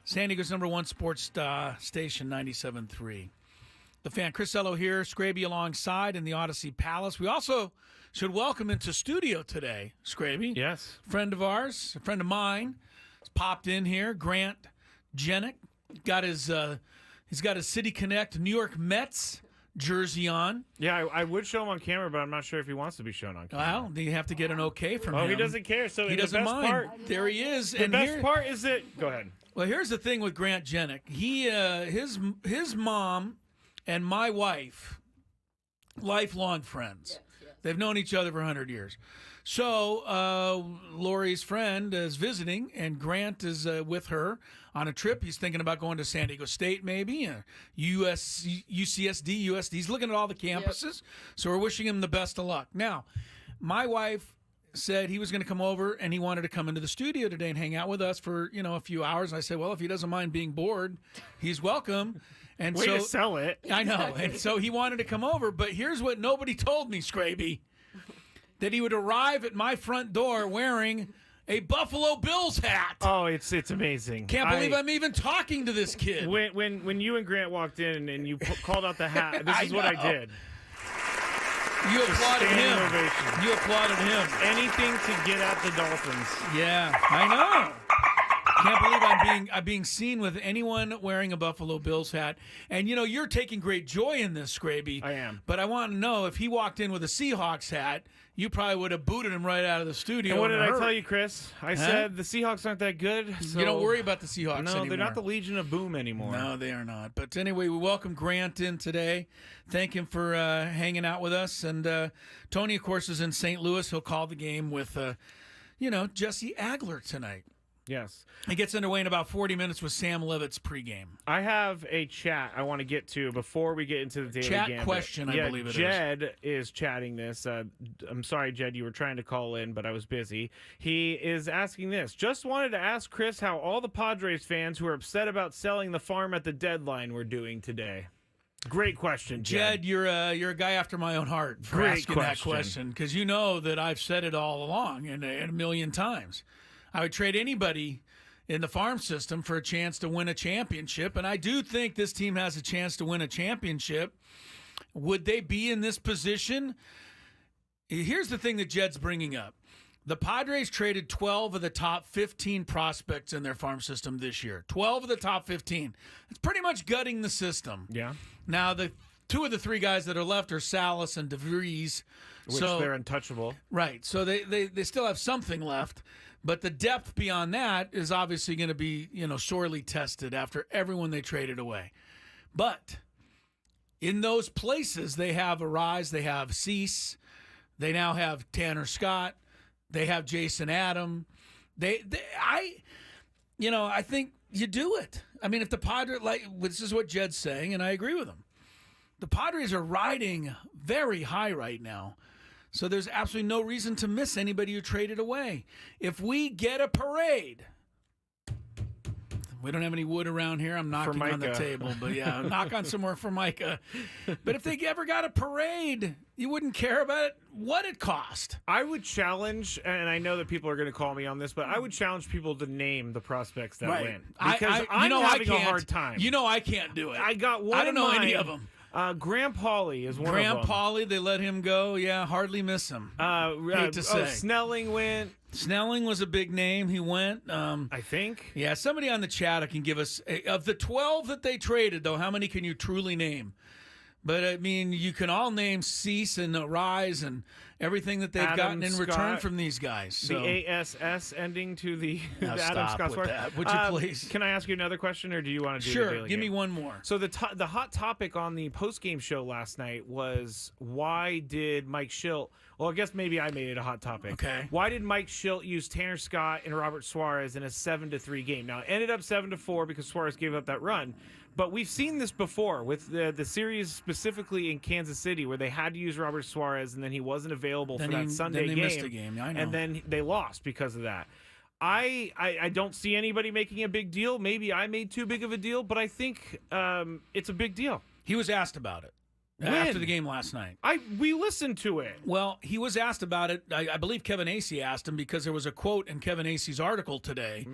Speaker 2: San Diego's #1 sports station, 97.3. The Fan, Chris Ello here, Scraby alongside in the Odyssey Palace. We also should welcome into studio today, Scraby.
Speaker 3: Yes.
Speaker 2: Friend of ours, a friend of mine, has popped in here, Grant Jenick. He's got his City Connect New York Mets jersey on.
Speaker 3: Yeah, I would show him on camera, but I'm not sure if he wants to be shown on camera.
Speaker 2: Well, you have to get an okay from him.
Speaker 3: Oh, he doesn't care. So
Speaker 2: he doesn't mind. There he is.
Speaker 3: The best part is that. Go ahead.
Speaker 2: Well, here's the thing with Grant Jenick. His mom and my wife, lifelong friends. Yes. They've known each other for 100 years. So Lori's friend is visiting, and Grant is with her on a trip. He's thinking about going to San Diego State, maybe, UCSD, USD. He's looking at all the campuses, so we're wishing him the best of luck. Now, my wife said he was going to come over, and he wanted to come into the studio today and hang out with us for a few hours. I said, well, if he doesn't mind being bored, he's welcome. And
Speaker 3: Way to sell it.
Speaker 2: I know. And so he wanted to come over, but here's what nobody told me, Scraby. That he would arrive at my front door wearing a Buffalo Bills hat.
Speaker 3: Oh, it's amazing.
Speaker 2: Can't believe I'm even talking to this kid.
Speaker 3: When you and Grant walked in and you called out the hat, this is what I did.
Speaker 2: You applauded him.
Speaker 3: Ovation.
Speaker 2: You applauded him.
Speaker 3: Anything to get at the Dolphins.
Speaker 2: Yeah, I know. Can't believe I'm being seen with anyone wearing a Buffalo Bills hat. And, you're taking great joy in this, Scraby.
Speaker 3: I am.
Speaker 2: But I want to know, if he walked in with a Seahawks hat, you probably would have booted him right out of the studio.
Speaker 3: And what did I tell you, Chris? I said the Seahawks aren't that good. So
Speaker 2: you don't worry about the Seahawks anymore.
Speaker 3: No, they're not the Legion of Boom anymore.
Speaker 2: No, they are not. But anyway, we welcome Grant in today. Thank him for hanging out with us. And Tony, of course, is in St. Louis. He'll call the game with, Jesse Agler tonight.
Speaker 3: Yes.
Speaker 2: It gets underway in about 40 minutes with Sam Levitt's pregame.
Speaker 3: I have a chat I want to get to before we get into the Daily
Speaker 2: Chat
Speaker 3: Gambit.
Speaker 2: question, I believe it is.
Speaker 3: Jed is chatting this. I'm sorry, Jed, you were trying to call in, but I was busy. He is asking this. Just wanted to ask Chris how all the Padres fans who are upset about selling the farm at the deadline were doing today. Great question,
Speaker 2: Jed. You're a guy after my own heart for asking that question, because you know that I've said it all along and a million times. I would trade anybody in the farm system for a chance to win a championship, and I do think this team has a chance to win a championship. Would they be in this position? Here's the thing that Jed's bringing up. The Padres traded 12 of the top 15 prospects in their farm system this year. 12 of the top 15. It's pretty much gutting the system.
Speaker 3: Yeah.
Speaker 2: Now, the two of the three guys that are left are Salas and DeVries.
Speaker 3: Which they're untouchable.
Speaker 2: Right. So they still have something left. But the depth beyond that is obviously going to be, sorely tested after everyone they traded away. But in those places, they have Arise, they have Cease, they now have Tanner Scott, they have Jason Adam. I think you do it. I mean, if the Padres, this is what Jed's saying, and I agree with him. The Padres are riding very high right now. So there's absolutely no reason to miss anybody who traded away. If we get a parade, we don't have any wood around here. I'm knocking on the table, but yeah, knock on some more Formica. But if they ever got a parade, you wouldn't care about what it cost.
Speaker 3: I would challenge, and I know that people are going to call me on this, but I would challenge people to name the prospects that win. Because I'm having a hard time.
Speaker 2: I can't do it.
Speaker 3: I got one.
Speaker 2: I don't know any of them.
Speaker 3: Graham Pauly is one of them.
Speaker 2: Graham Pauly, they let him go. Yeah, hardly miss him. Hate to say.
Speaker 3: Snelling went.
Speaker 2: Snelling was a big name. He went.
Speaker 3: I think.
Speaker 2: Yeah, somebody on the chat can give us, of the 12 that they traded, though, how many can you truly name? But, I mean, you can all name Cease and Rise and everything that they've gotten in return from these guys. So.
Speaker 3: The ASS ending to the
Speaker 2: Adam Scott with that, would you please?
Speaker 3: Can I ask you another question, or do you want to do
Speaker 2: Sure,
Speaker 3: the Daily
Speaker 2: give
Speaker 3: Game?
Speaker 2: me one more.
Speaker 3: So the hot topic on the post-game show last night was, why did Mike Schilt, well, I guess maybe I made it a hot topic.
Speaker 2: Okay.
Speaker 3: Why did Mike Schilt use Tanner Scott and Robert Suarez in a 7-3 game? Now, it ended up 7-4 because Suarez gave up that run. But we've seen this before with the series specifically in Kansas City, where they had to use Robert Suarez and then he wasn't available for that Sunday game.
Speaker 2: Missed a game. I know.
Speaker 3: And then they lost because of that. I don't see anybody making a big deal. Maybe I made too big of a deal, but I think it's a big deal.
Speaker 2: He was asked about it. after the game last night.
Speaker 3: We listened to it.
Speaker 2: Well, he was asked about it. I believe Kevin Acee asked him because there was a quote in Kevin Acee's article today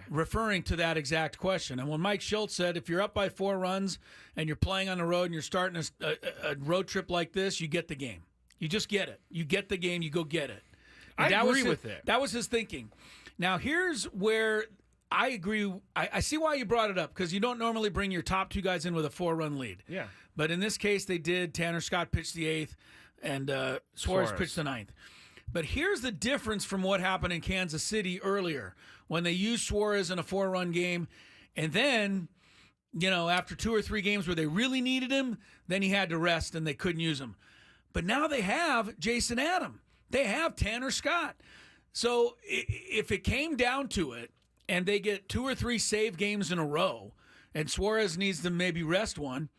Speaker 2: referring to that exact question. And when Mike Schultz said, if you're up by 4 runs and you're playing on the road and you're starting a road trip like this, you get the game. You just get it. You get the game, you go get it. And
Speaker 3: I agree with it.
Speaker 2: That was his thinking. Now, here's where I agree. I see why you brought it up, because you don't normally bring your top 2 guys in with a 4-run lead.
Speaker 3: Yeah.
Speaker 2: But in this case, they did. Tanner Scott pitched the 8th, and Suarez pitched the 9th. But here's the difference from what happened in Kansas City earlier, when they used Suarez in a 4-run game, and then, after 2 or 3 games where they really needed him, then he had to rest and they couldn't use him. But now they have Jason Adam. They have Tanner Scott. So if it came down to it, and they get 2 or 3 save games in a row, and Suarez needs to maybe rest one,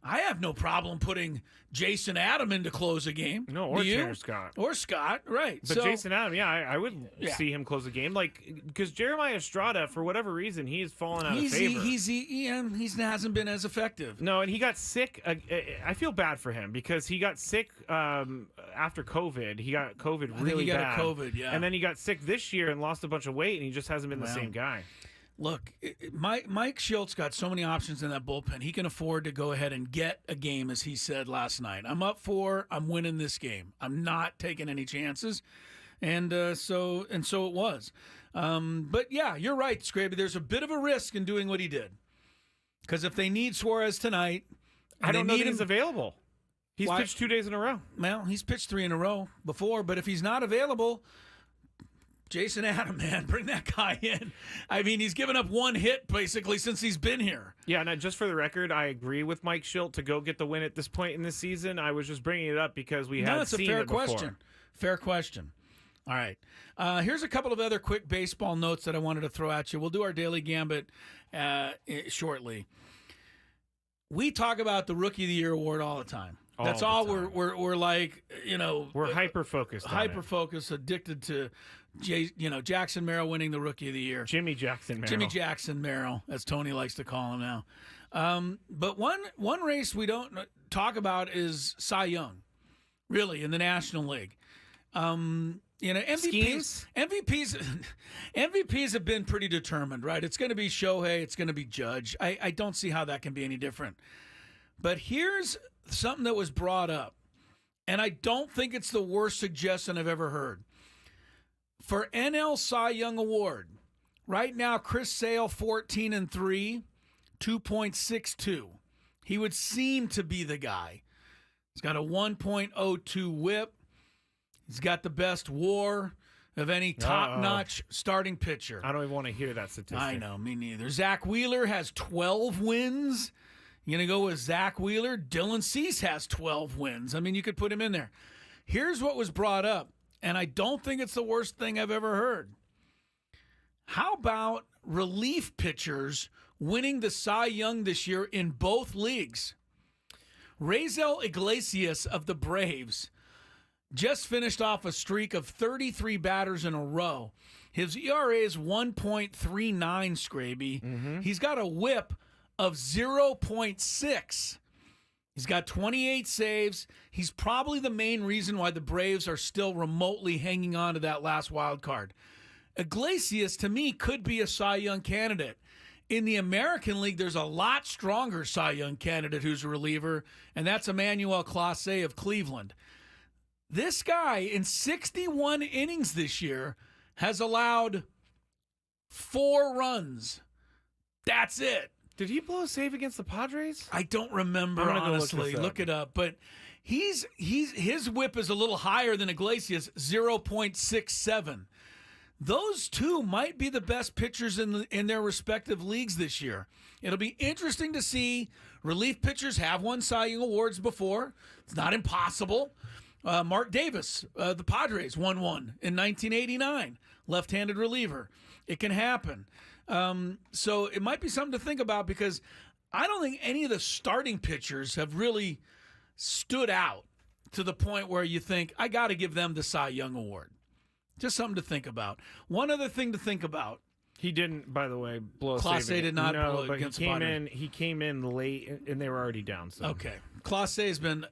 Speaker 2: I have no problem putting Jason Adam in to close a game.
Speaker 3: No, or Tanner Scott.
Speaker 2: Or Scott, right.
Speaker 3: But Jason Adam, I would see him close a game. Because Jeremiah Estrada, for whatever reason, he has fallen out of favor.
Speaker 2: He hasn't been as effective.
Speaker 3: No, and he got sick. I feel bad for him because he got sick after COVID. He got COVID really bad.
Speaker 2: Got COVID, yeah.
Speaker 3: And then he got sick this year and lost a bunch of weight, and he just hasn't been the same guy.
Speaker 2: Look, Mike Schultz got so many options in that bullpen. He can afford to go ahead and get a game, as he said last night. I'm up 4. I'm winning this game. I'm not taking any chances, and so it was. But yeah, you're right, Scraby. There's a bit of a risk in doing what he did, because if they need Suarez tonight,
Speaker 3: I don't know that he's available. He's pitched 2 days in a row.
Speaker 2: Well, he's pitched 3 in a row before, but if he's not available, Jason Adam, man, bring that guy in. I mean, he's given up 1 hit basically since he's been here.
Speaker 3: Yeah, and just for the record, I agree with Mike Schilt to go get the win at this point in the season. I was just bringing it up because we had seen it before.
Speaker 2: It's a fair question. Fair question. All right. Here's a couple of other quick baseball notes that I wanted to throw at you. We'll do our daily gambit shortly. We talk about the Rookie of the Year award all the time. That's all we're like,
Speaker 3: we're hyper focused,
Speaker 2: addicted to, Jackson Merrill winning the Rookie of the Year.
Speaker 3: Jimmy Jackson
Speaker 2: Merrill, as Tony likes to call him now. But one race we don't talk about is Cy Young, really, in the National League. MVPs have been pretty determined, right? It's going to be Shohei, it's going to be Judge. I don't see how that can be any different. But here's something that was brought up, and I don't think it's the worst suggestion I've ever heard. For NL Cy Young Award, right now Chris Sale 14-3, 2.62. He would seem to be the guy. He's got a 1.02 whip. He's got the best WAR of any top-notch starting pitcher.
Speaker 3: I don't even want to hear that statistic.
Speaker 2: I know, me neither. Zach Wheeler has 12 wins. You going to go with Zach Wheeler? Dylan Cease has 12 wins. I mean, you could put him in there. Here's what was brought up, and I don't think it's the worst thing I've ever heard. How about relief pitchers winning the Cy Young this year in both leagues? Raisel Iglesias of the Braves just finished off a streak of 33 batters in a row. His ERA is 1.39, Scraby. Mm-hmm. He's got a whip of 0.6. He's got 28 saves. He's probably the main reason why the Braves are still remotely hanging on to that last wild card. Iglesias, to me, could be a Cy Young candidate. In the American League, there's a lot stronger Cy Young candidate who's a reliever, and that's Emmanuel Clase of Cleveland. This guy, in 61 innings this year, has allowed 4 runs. That's it.
Speaker 3: Did he blow a save against the Padres?
Speaker 2: I don't remember, honestly. Look it up. But his whip is a little higher than Iglesias, 0.67. Those two might be the best pitchers in their respective leagues this year. It'll be interesting to see. Relief pitchers have won Cy Young awards before. It's not impossible. Mark Davis, the Padres, won one in 1989. Left-handed reliever. It can happen. So it might be something to think about, because I don't think any of the starting pitchers have really stood out to the point where you think, I got to give them the Cy Young Award. Just something to think about. One other thing to think about.
Speaker 3: He didn't, by the way, blow a
Speaker 2: Clase
Speaker 3: save.
Speaker 2: did not blow
Speaker 3: but
Speaker 2: against
Speaker 3: he came in late, and they were already down. So.
Speaker 2: Okay. Clase has been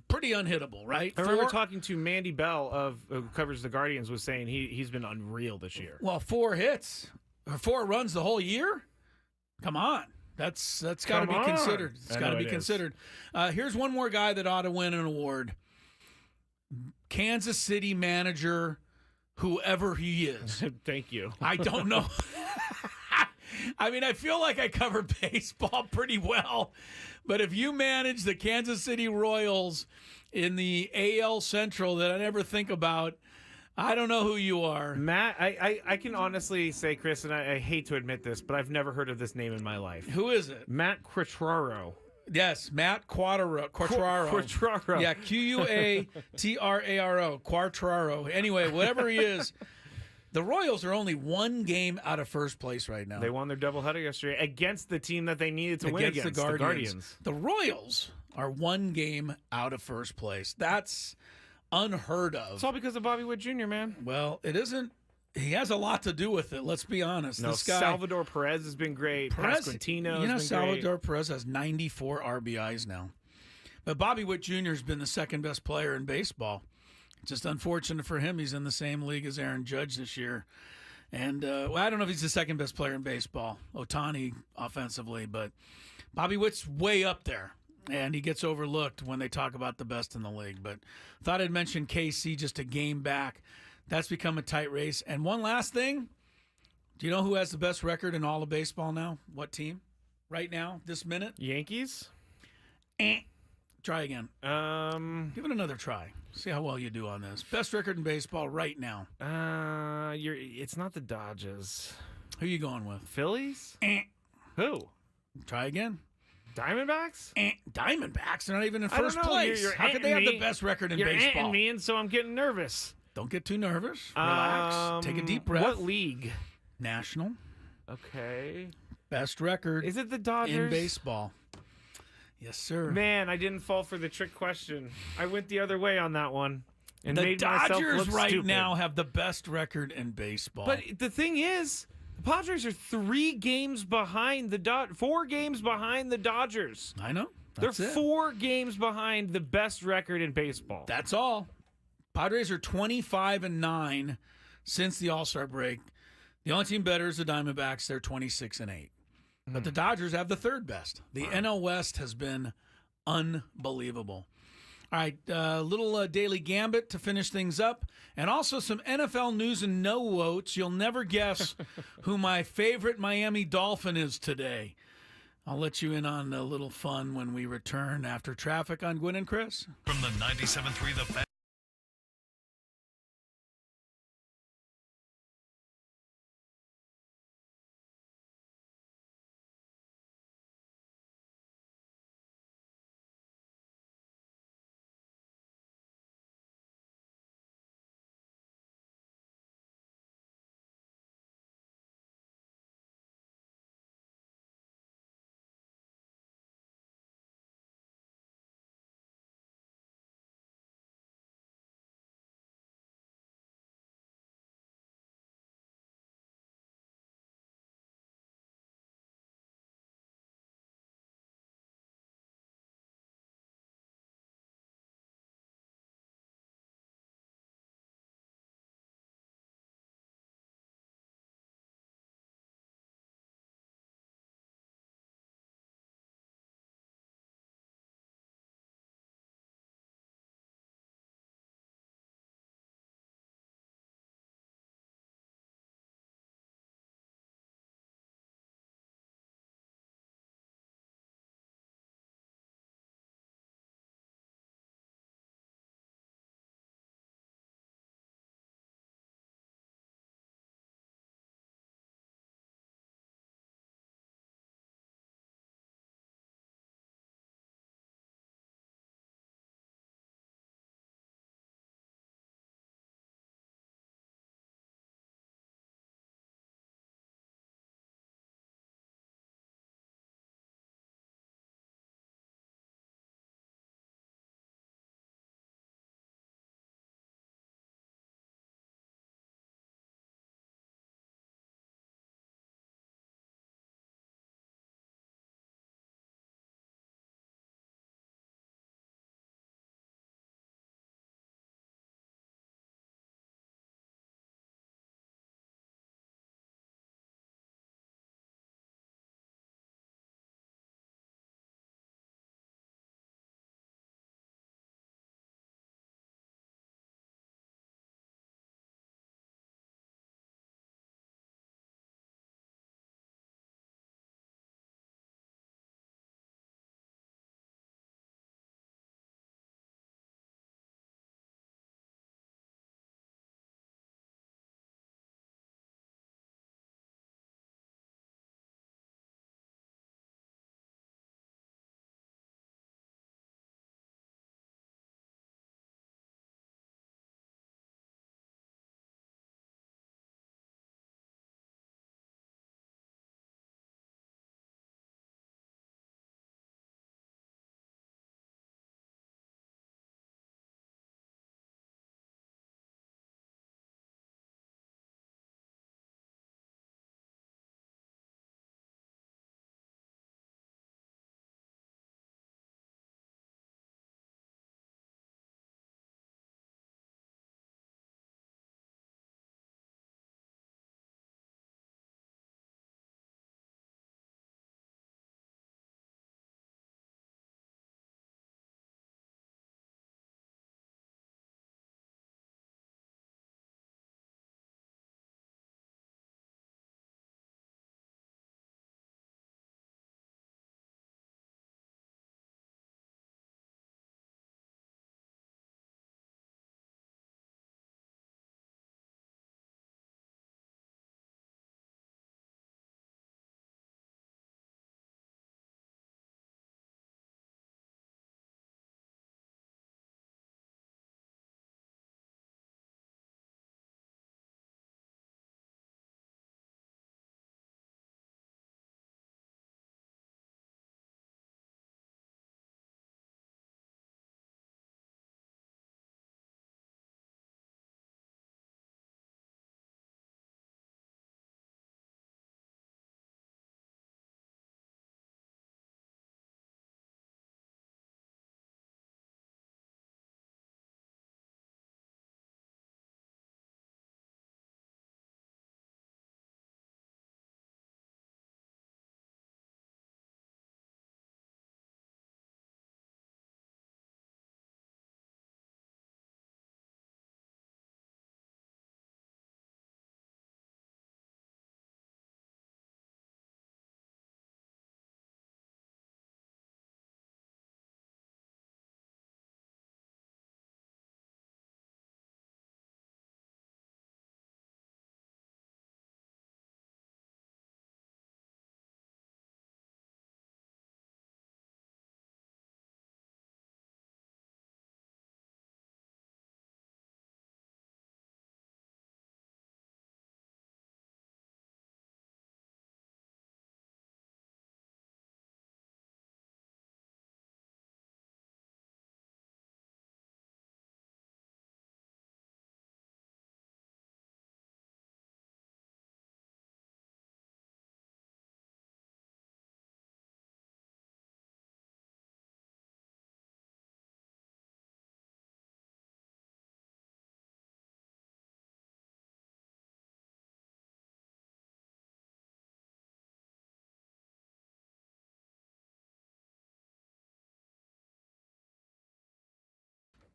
Speaker 2: pretty unhittable, right?
Speaker 3: I remember talking to Mandy Bell who covers the Guardians was saying he's been unreal this year.
Speaker 2: Well, 4 hits, or 4 runs the whole year. Come on, that's got to be considered. It's got to be considered. Here's one more guy that ought to win an award. Kansas City manager, whoever he is.
Speaker 3: Thank you.
Speaker 2: I don't know. I mean, I feel like I cover baseball pretty well, but if you manage the Kansas City Royals in the AL Central that I never think about, I don't know who you are.
Speaker 3: Matt, I can honestly say, Chris, and I hate to admit this, but I've never heard of this name in my life.
Speaker 2: Who is it?
Speaker 3: Matt Quattraro.
Speaker 2: Yes, Matt Quattraro.
Speaker 3: Quattraro.
Speaker 2: Yeah, Quatraro. Quattraro. Anyway, whatever he is, the Royals are only 1 game out of first place right now.
Speaker 3: They won their doubleheader yesterday against the team that they needed to win against,
Speaker 2: the Guardians. The Royals are 1 game out of first place. That's unheard of.
Speaker 3: It's all because of Bobby Witt Jr., man.
Speaker 2: Well, it isn't. He has a lot to do with it. Let's be honest.
Speaker 3: No,
Speaker 2: this guy,
Speaker 3: Salvador Perez has been great. Pasquantino has been
Speaker 2: Salvador
Speaker 3: great.
Speaker 2: Perez has 94 RBIs now. But Bobby Witt Jr. has been the second best player in baseball. It's just unfortunate for him. He's in the same league as Aaron Judge this year. And I don't know if he's the second best player in baseball, Ohtani offensively, but Bobby Witt's way up there. And he gets overlooked when they talk about the best in the league. But thought I'd mention KC just a game back. That's become a tight race. And one last thing. Do you know who has the best record in all of baseball now? What team? Right now, this minute?
Speaker 3: Yankees?
Speaker 2: Try again. Give it another try. See how well you do on this. Best record in baseball right now.
Speaker 3: It's not the Dodgers.
Speaker 2: Who are you going with?
Speaker 3: Phillies? Who?
Speaker 2: Try again.
Speaker 3: Diamondbacks?
Speaker 2: Diamondbacks are not even in first place.
Speaker 3: You're
Speaker 2: How could they have the best record in baseball?
Speaker 3: You're me, and so I'm getting nervous.
Speaker 2: Don't get too nervous. Relax. Take a deep breath.
Speaker 3: What league?
Speaker 2: National.
Speaker 3: Okay.
Speaker 2: Best record.
Speaker 3: Is it the Dodgers?
Speaker 2: In baseball. Yes, sir.
Speaker 3: Man, I didn't fall for the trick question. I went the other way on that one. And
Speaker 2: the
Speaker 3: made myself
Speaker 2: Dodgers
Speaker 3: look
Speaker 2: right
Speaker 3: stupid.
Speaker 2: now have the best record in baseball.
Speaker 3: But the thing is, the Padres are 3 games behind the 4 games behind the Dodgers.
Speaker 2: I know.
Speaker 3: They're 4 games behind the best record in baseball.
Speaker 2: That's all. Padres are 25-9 since the All-Star break. The only team better is the Diamondbacks. They're 26-8. But the Dodgers have the 3rd best. The NL West has been unbelievable. All right, little daily Gambit to finish things up, and also some NFL news and notes. You'll never guess who my favorite Miami Dolphin is today. I'll let you in on a little fun when we return after traffic on Gwynn and Chris.
Speaker 12: From the 97.3 The Fan.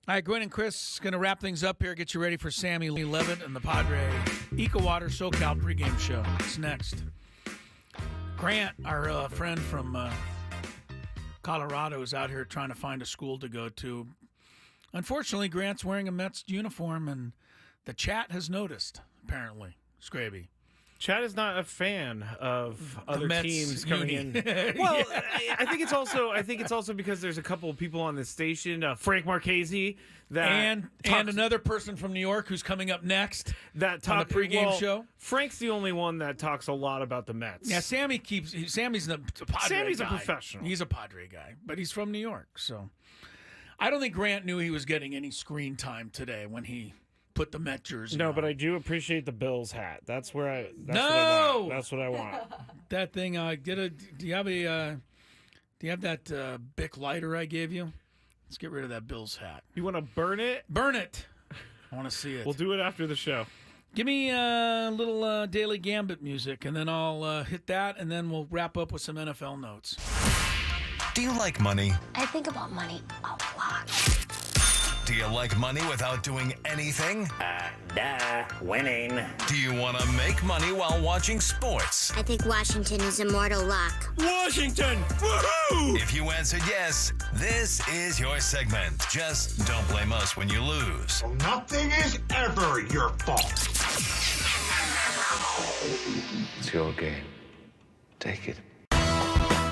Speaker 2: All right, Gwynn and Chris going to wrap things up here. Get you ready for Sammy Levitt and the Padre EcoWater SoCal pregame show. It's next. Grant, our friend from Colorado, is out here trying to find a school to go to. Unfortunately, Grant's wearing a Mets uniform, and the chat has noticed, apparently. Scraby.
Speaker 3: Chad is not a fan of other
Speaker 2: Mets
Speaker 3: teams coming in. Well, I think it's also because there's a couple of people on this station, Frank Marchese,
Speaker 2: and another person from New York who's coming up next
Speaker 3: that
Speaker 2: on the pregame show.
Speaker 3: Frank's the only one that talks a lot about the Mets.
Speaker 2: Yeah, Sammy's a Padre
Speaker 3: Sammy's
Speaker 2: guy.
Speaker 3: a professional.
Speaker 2: He's a Padre guy, but he's from New York, so I don't think Grant knew he was getting any screen time today when he put the Met jersey on.
Speaker 3: But I do appreciate the Bills hat. That's what I want.
Speaker 2: That thing. Do you have that Bic lighter I gave you? Let's get rid of that Bills hat.
Speaker 3: You want to burn it?
Speaker 2: Burn it. I want to see it.
Speaker 3: We'll do it after the show.
Speaker 2: Give me a little Daily Gambit music, and then I'll hit that, and then we'll wrap up with some NFL notes.
Speaker 12: Do you like money?
Speaker 10: I think about money a lot.
Speaker 12: Do you like money without doing anything?
Speaker 14: Winning.
Speaker 12: Do you want to make money while watching sports?
Speaker 10: I think Washington is a mortal lock.
Speaker 12: Washington! Woohoo! If you answered yes, this is your segment. Just don't blame us when you lose.
Speaker 15: Well, nothing is ever your fault.
Speaker 16: It's your game. Take it.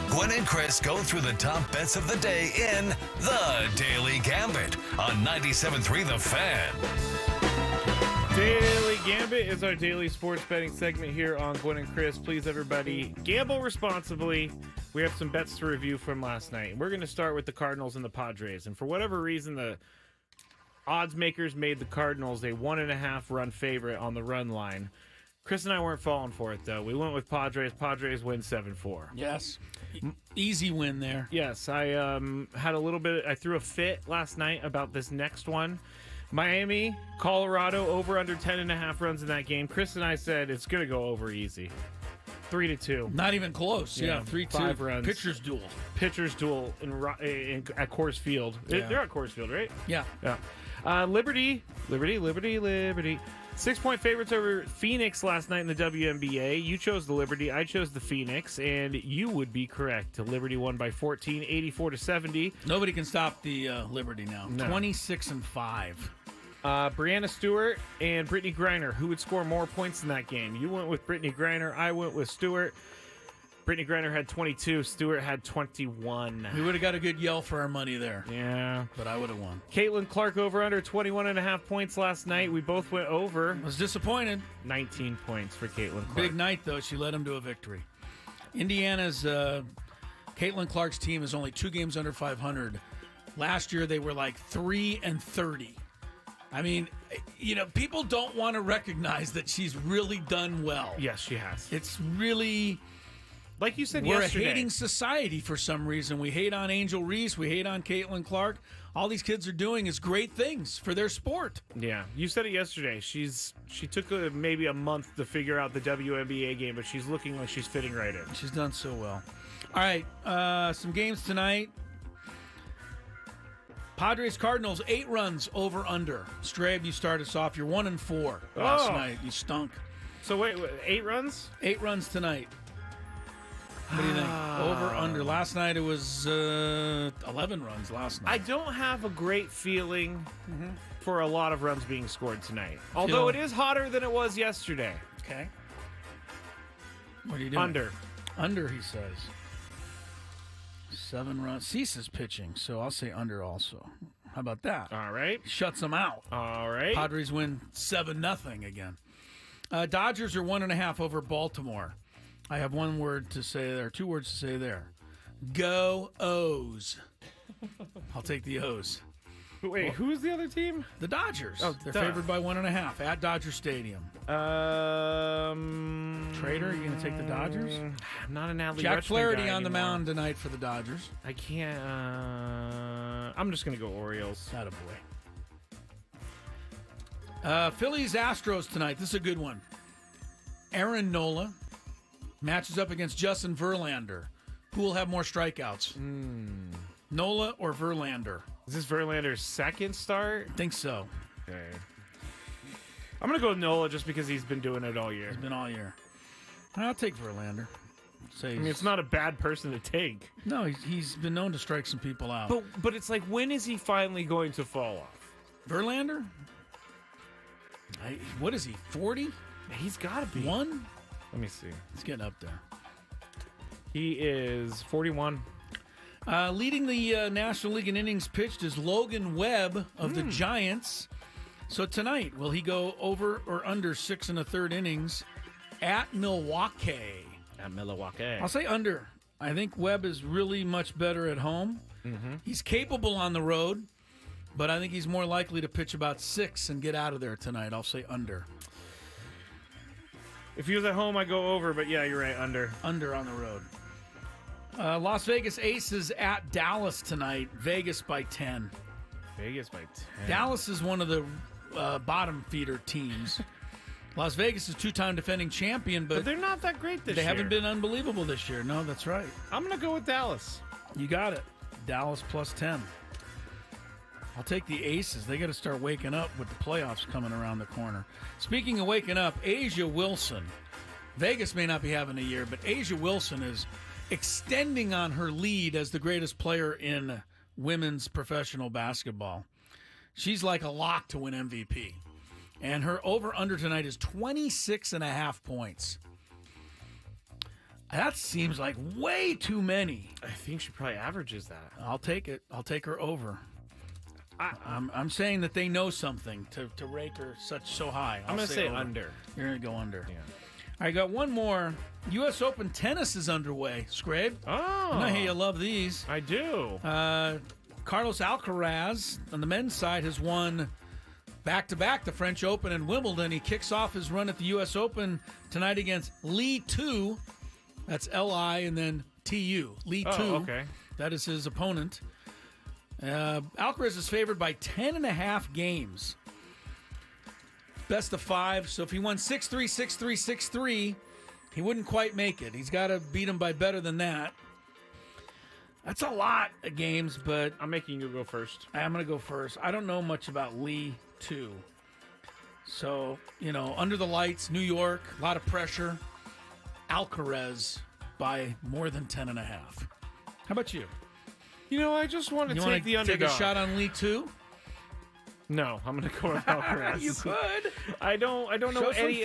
Speaker 12: Gwynn and Chris go through the top bets of the day in The Daily Gambit on 97.3 The Fan.
Speaker 3: Daily Gambit is our daily sports betting segment here on Gwynn and Chris. Please, everybody, gamble responsibly. We have some bets to review from last night. We're going to start with the Cardinals and the Padres. And for whatever reason, the odds makers made the Cardinals a 1.5 run favorite on the run line. Chris and I weren't falling for it, though. We went with Padres. Padres win 7-4.
Speaker 2: Yes. Easy win there.
Speaker 3: Yes. I I threw a fit last night about this next one. Miami, Colorado, over under 10.5 runs in that game. Chris and I said it's going to go over easy. 3-2.
Speaker 2: Not even close. Yeah, 3-2.
Speaker 3: 5 runs.
Speaker 2: Pitcher's duel
Speaker 3: at Coors Field.
Speaker 2: Yeah.
Speaker 3: They're at Coors Field, right?
Speaker 2: Yeah.
Speaker 3: Liberty. 6-point favorites over Phoenix last night in the WNBA. You chose the Liberty. I chose the Phoenix, and you would be correct. Liberty won by 14, 84-70.
Speaker 2: Nobody can stop the Liberty now.
Speaker 3: No.
Speaker 2: 26-5.
Speaker 3: Brianna Stewart and Brittany Griner. Who would score more points in that game? You went with Brittany Griner. I went with Stewart. Brittany Griner had 22. Stewart had 21.
Speaker 2: We would have got a good yell for our money there.
Speaker 3: Yeah.
Speaker 2: But I would have won.
Speaker 3: Caitlin Clark over under 21.5 points last night. We both went over.
Speaker 2: I was disappointed.
Speaker 3: 19 points for Caitlin Clark.
Speaker 2: Big night, though. She led them to a victory. Indiana's Caitlin Clark's team is only 2 games under 500. Last year, they were like 3-30. I mean, people don't want to recognize that she's really done well.
Speaker 3: Yes, she has.
Speaker 2: It's really...
Speaker 3: Like you said
Speaker 2: We're
Speaker 3: yesterday.
Speaker 2: a hating society for some reason. We hate on Angel Reese. We hate on Caitlin Clark. All these kids are doing is great things for their sport.
Speaker 3: Yeah, you said it yesterday. She took maybe a month to figure out the WNBA game, but she's looking like she's fitting right in.
Speaker 2: She's done so well. All right, some games tonight. Padres Cardinals 8 runs over under. Strabe, you started us off. You're 1-4 last night. You stunk.
Speaker 3: So wait, 8 runs?
Speaker 2: 8 runs tonight. What do you think? Over, under. Last night it was 11 runs last night.
Speaker 3: I don't have a great feeling for a lot of runs being scored tonight. Although it is hotter than it was yesterday.
Speaker 2: Okay. What are you doing?
Speaker 3: Under.
Speaker 2: Under, he says. 7 runs. Cease is pitching, so I'll say under also. How about that?
Speaker 3: All right.
Speaker 2: Shuts them out.
Speaker 3: All right.
Speaker 2: Padres win 7-0 again. Dodgers are 1.5 over Baltimore. I have 2 words to say there. Go O's. I'll take the O's.
Speaker 3: Wait, who's the other team?
Speaker 2: The Dodgers.
Speaker 3: Oh,
Speaker 2: they're favored by 1.5 at Dodger Stadium. Trader, you going to take the Dodgers?
Speaker 3: I'm not an Adley
Speaker 2: Jack
Speaker 3: Rutschman
Speaker 2: Flaherty
Speaker 3: guy
Speaker 2: on the
Speaker 3: anymore.
Speaker 2: mound tonight for the Dodgers.
Speaker 3: I can't. I'm just going to go Orioles.
Speaker 2: Attaboy. Phillies Astros tonight. This is a good one. Aaron Nola matches up against Justin Verlander. Who will have more strikeouts? Nola or Verlander?
Speaker 3: Is this Verlander's second start?
Speaker 2: I think so.
Speaker 3: Okay. I'm going to go with Nola just because he's been doing it all year.
Speaker 2: He's been all year. I'll take Verlander.
Speaker 3: It's not a bad person to take.
Speaker 2: No, he's been known to strike some people out.
Speaker 3: But it's like, when is he finally going to fall off?
Speaker 2: Verlander? What is he, 40?
Speaker 3: He's got to be.
Speaker 2: One?
Speaker 3: Let me see.
Speaker 2: He's getting up there.
Speaker 3: He is 41.
Speaker 2: Leading the National League in innings pitched is Logan Webb of the Giants. So tonight, will he go over or under 6 1/3 innings at Milwaukee?
Speaker 3: At Milwaukee.
Speaker 2: I'll say under. I think Webb is really much better at home. He's capable on the road, but I think he's more likely to pitch about 6 and get out of there tonight. I'll say under.
Speaker 3: If he was at home, I go over, but yeah, you're right, under.
Speaker 2: Under on the road. Las Vegas Aces at Dallas tonight. Vegas by 10.
Speaker 3: Vegas by 10.
Speaker 2: Dallas is one of the bottom feeder teams. Las Vegas is 2-time defending champion, but
Speaker 3: they're not that great this
Speaker 2: year. They
Speaker 3: year.
Speaker 2: haven't been unbelievable this year. No, that's right.
Speaker 3: I'm going to go with Dallas.
Speaker 2: You got it. Dallas plus 10. I'll take the Aces. They got to start waking up with the playoffs coming around the corner. Speaking of waking up, Asia Wilson. Vegas may not be having a year, but Asia Wilson is extending on her lead as the greatest player in women's professional basketball. She's like a lock to win MVP. And her over-under tonight is 26.5 points. That seems like way too many.
Speaker 3: I think she probably averages that.
Speaker 2: I'll take it. I'll take her over. I'm saying that they know something to rake her so high.
Speaker 3: I'm going to say
Speaker 2: over.
Speaker 3: under.
Speaker 2: You're going to go under.
Speaker 3: Yeah.
Speaker 2: I got one more. U.S. Open tennis is underway. Scrape.
Speaker 3: Oh.
Speaker 2: I know you love these.
Speaker 3: I do.
Speaker 2: Carlos Alcaraz on the men's side has won back-to-back the French Open and Wimbledon. He kicks off his run at the U.S. Open tonight against Li Tu. That's L-I and then T-U. Li Tu.
Speaker 3: Okay.
Speaker 2: That is his opponent. Alcaraz is favored by 10.5 games. Best of 5. So if he won 6-3, 6-3, 6-3, he wouldn't quite make it. He's got to beat him by better than that. That's a lot of games, but
Speaker 3: I'm making you go first.
Speaker 2: I'm going to go first. I don't know much about Li Tu. So, under the lights, New York, a lot of pressure. Alcaraz by more than 10.5. How about you?
Speaker 3: I just want to take the underdog.
Speaker 2: Take a shot on Li Tu?
Speaker 3: No, I'm going to go with Alcaraz.
Speaker 2: You could.
Speaker 3: I don't know any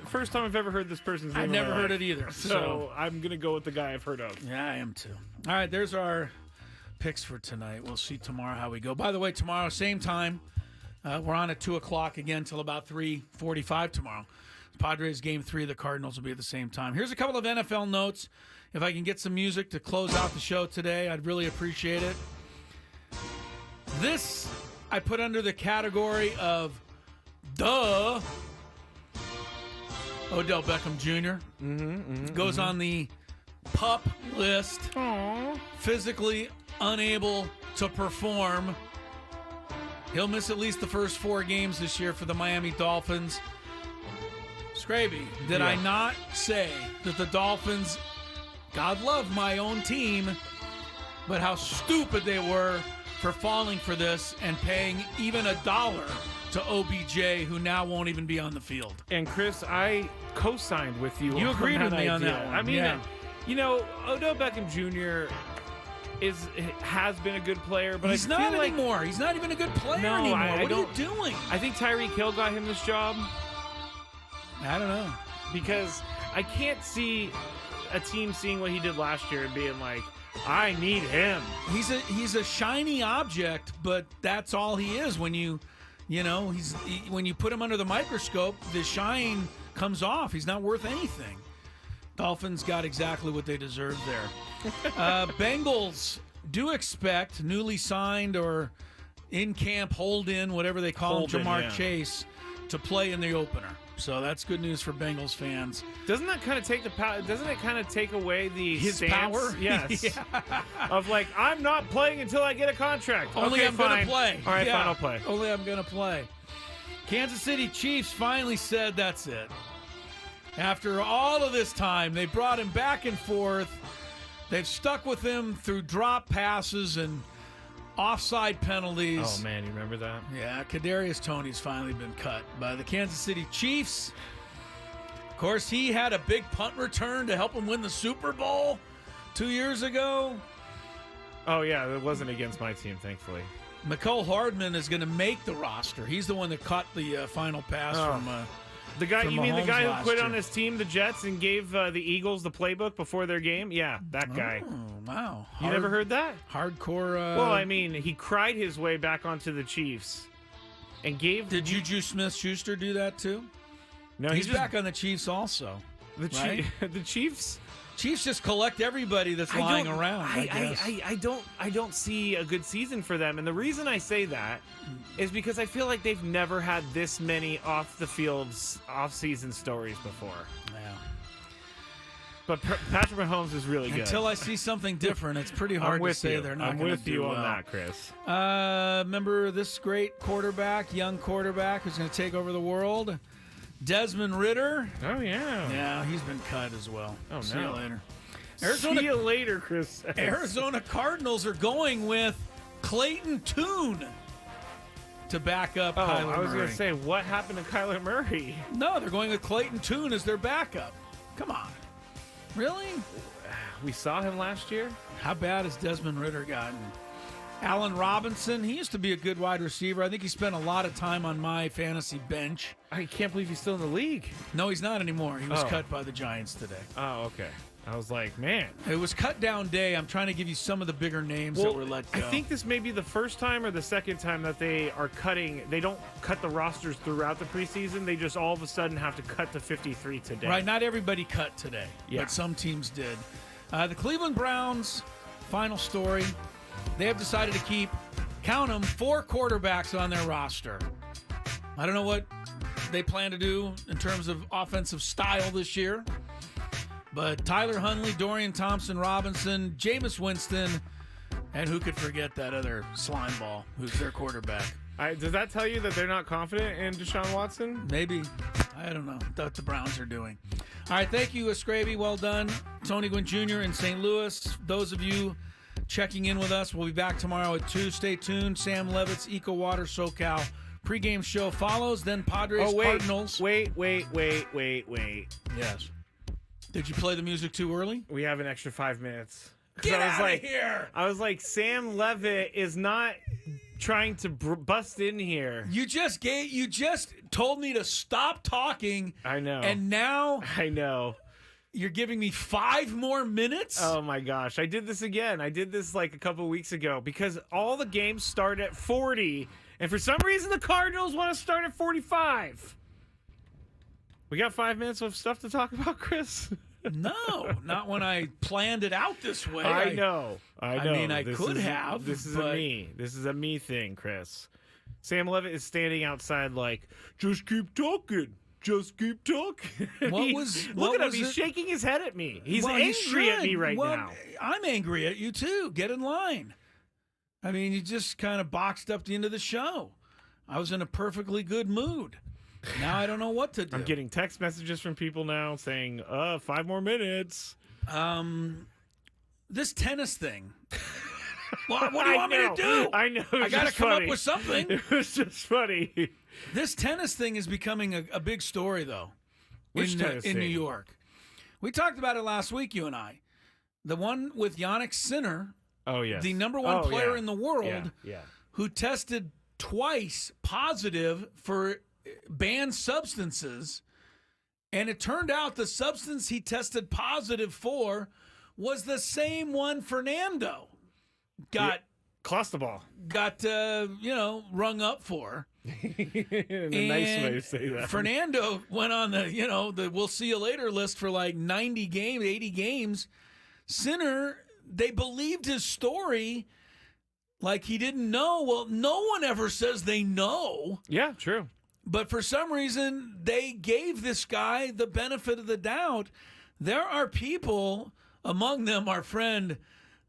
Speaker 3: first time I've ever heard this person's name.
Speaker 2: I've never heard it either.
Speaker 3: So I'm going to go with the guy I've heard of.
Speaker 2: Yeah, I am too. All right, there's our picks for tonight. We'll see tomorrow how we go. By the way, tomorrow, same time. We're on at 2 o'clock again till about 3:45 tomorrow. Padres Game 3, the Cardinals will be at the same time. Here's a couple of NFL notes. If I can get some music to close out the show today, I'd really appreciate it. This I put under the category of duh. Odell Beckham Jr. Goes on the PUP list.
Speaker 3: Aww.
Speaker 2: Physically unable to perform. He'll miss at least the first 4 games this year for the Miami Dolphins. Scraby, did I not say that the Dolphins, God love my own team, but how stupid they were for falling for this and paying even $1 to OBJ, who now won't even be on the field.
Speaker 3: And Chris, I co-signed with you.
Speaker 2: You agreed with me on
Speaker 3: idea.
Speaker 2: that one.
Speaker 3: I mean, Odell Beckham Jr. has been a good player, but
Speaker 2: he's
Speaker 3: I feel
Speaker 2: not
Speaker 3: like
Speaker 2: anymore. He's not even a good player anymore. What are you doing?
Speaker 3: I think Tyreek Hill got him this job.
Speaker 2: I don't know.
Speaker 3: Because I can't see a team seeing what he did last year and being like, I need him.
Speaker 2: He's a shiny object, but that's all he is. When you when you put him under the microscope, the shine comes off. He's not worth anything. Dolphins got exactly what they deserved there. Bengals do expect newly signed or in-camp hold-in, whatever they call him, Jamar Chase, to play in the opener. So that's good news for Bengals fans.
Speaker 3: Doesn't that kind of take the power? Doesn't it kind of take away
Speaker 2: his
Speaker 3: stance?
Speaker 2: Power?
Speaker 3: Yes.
Speaker 2: Yeah.
Speaker 3: Of like, I'm not playing until I get a contract.
Speaker 2: Only
Speaker 3: okay,
Speaker 2: I'm going to play.
Speaker 3: All right, fine, I'll play.
Speaker 2: Only I'm going to play. Kansas City Chiefs finally said that's it. After all of this time, they brought him back and forth. They've stuck with him through drop passes and offside penalties.
Speaker 3: Oh, man, you remember that?
Speaker 2: Yeah, Kadarius Toney's finally been cut by the Kansas City Chiefs. Of course, he had a big punt return to help him win the Super Bowl 2 years ago.
Speaker 3: Oh, yeah, it wasn't against my team, thankfully.
Speaker 2: Mecole Hardman is going to make the roster. He's the one that caught the final pass from
Speaker 3: the guy. You mean the guy who quit
Speaker 2: year.
Speaker 3: on his team, the Jets, and gave the Eagles the playbook before their game? Yeah, that guy.
Speaker 2: Oh, wow.
Speaker 3: You never heard that?
Speaker 2: Hardcore.
Speaker 3: Well, I mean, he cried his way back onto the Chiefs and gave.
Speaker 2: Did Juju Smith-Schuster do that too?
Speaker 3: No,
Speaker 2: he's back on the Chiefs also.
Speaker 3: The Chiefs.
Speaker 2: Chiefs just collect everybody that's lying around.
Speaker 3: I don't see a good season for them, and the reason I say that is because I feel like they've never had this many off the field off-season stories before.
Speaker 2: Yeah.
Speaker 3: But Patrick Mahomes is really good.
Speaker 2: Until I see something different, it's pretty hard to say they're not going to do well.
Speaker 3: I'm with you on that, Chris.
Speaker 2: Remember this great quarterback, young quarterback who's going to take over the world? Desmond Ridder.
Speaker 3: Oh, yeah.
Speaker 2: Yeah, he's been cut as well.
Speaker 3: Oh, no.
Speaker 2: See you later.
Speaker 3: See you later, Chris.
Speaker 2: Arizona Cardinals are going with Clayton Tune to back up Kyler Murray.
Speaker 3: I was going to say, what happened to Kyler Murray?
Speaker 2: No, they're going with Clayton Tune as their backup. Come on. Really?
Speaker 3: We saw him last year.
Speaker 2: How bad has Desmond Ridder gotten? Allen Robinson, he used to be a good wide receiver. I think he spent a lot of time on my fantasy bench.
Speaker 3: I can't believe he's still in the league.
Speaker 2: No, he's not anymore. He was cut by the Giants today.
Speaker 3: Oh, okay. I was like, man.
Speaker 2: It was cut down day. I'm trying to give you some of the bigger names that were let go.
Speaker 3: I think this may be the first time or the second time that they are cutting. They don't cut the rosters throughout the preseason. They just all of a sudden have to cut to 53 today.
Speaker 2: Right, not everybody cut today, but some teams did. The Cleveland Browns, final story. They have decided to keep, count them, 4 quarterbacks on their roster. I don't know what they plan to do in terms of offensive style this year, but Tyler Huntley, Dorian Thompson-Robinson, Jameis Winston, and who could forget that other slime ball who's their quarterback.
Speaker 3: Does that tell you that they're not confident in Deshaun Watson?
Speaker 2: Maybe. I don't know what the Browns are doing. All right, thank you, Scraby. Well done. Tony Gwynn Jr. in St. Louis. Those of you checking in with us, we'll be back tomorrow at 2. Stay tuned. Sam Levitt's Eco Water SoCal pregame show follows. Then Padres Cardinals.
Speaker 3: Wait.
Speaker 2: Yes. Did you play the music too early?
Speaker 3: We have an extra 5 minutes.
Speaker 2: Get out of here!
Speaker 3: I was like, Sam Levitt is not trying to bust in here.
Speaker 2: You just told me to stop talking.
Speaker 3: I know.
Speaker 2: And now
Speaker 3: I know.
Speaker 2: You're giving me 5 more minutes?
Speaker 3: Oh, my gosh. I did this again. I did this like a couple weeks ago because all the games start at 40, and for some reason the Cardinals want to start at 45. We got 5 minutes of stuff to talk about, Chris?
Speaker 2: No, not when I planned it out this way.
Speaker 3: I know.
Speaker 2: I mean, I could have.
Speaker 3: This is a me thing, Chris. Sam Levitt is standing outside like, just keep talking. Just keep talking.
Speaker 2: Look
Speaker 3: at him. He's shaking his head at me. He's angry at me right now.
Speaker 2: I'm angry at you, too. Get in line. I mean, you just kind of boxed up the end of the show. I was in a perfectly good mood. Now I don't know what to do.
Speaker 3: I'm getting text messages from people now saying, 5 more minutes.
Speaker 2: This tennis thing. What do you want me to do?
Speaker 3: I know.
Speaker 2: I got to come up with something.
Speaker 3: It was just funny.
Speaker 2: This tennis thing is becoming a big story, though, in New York. We talked about it last week, you and I. The one with Jannik Sinner,
Speaker 3: yes.
Speaker 2: the number one player in the world,
Speaker 3: yeah.
Speaker 2: who tested twice positive for banned substances, and it turned out the substance he tested positive for was the same one Fernando got
Speaker 3: Clostebol.
Speaker 2: Got rung up for.
Speaker 3: A nice way to say that.
Speaker 2: Fernando went on the we'll see you later list for like 90 games, 80 games. Sinner, they believed his story like he didn't know. Well, no one ever says they know.
Speaker 3: Yeah, true.
Speaker 2: But for some reason, they gave this guy the benefit of the doubt. There are people, among them our friend,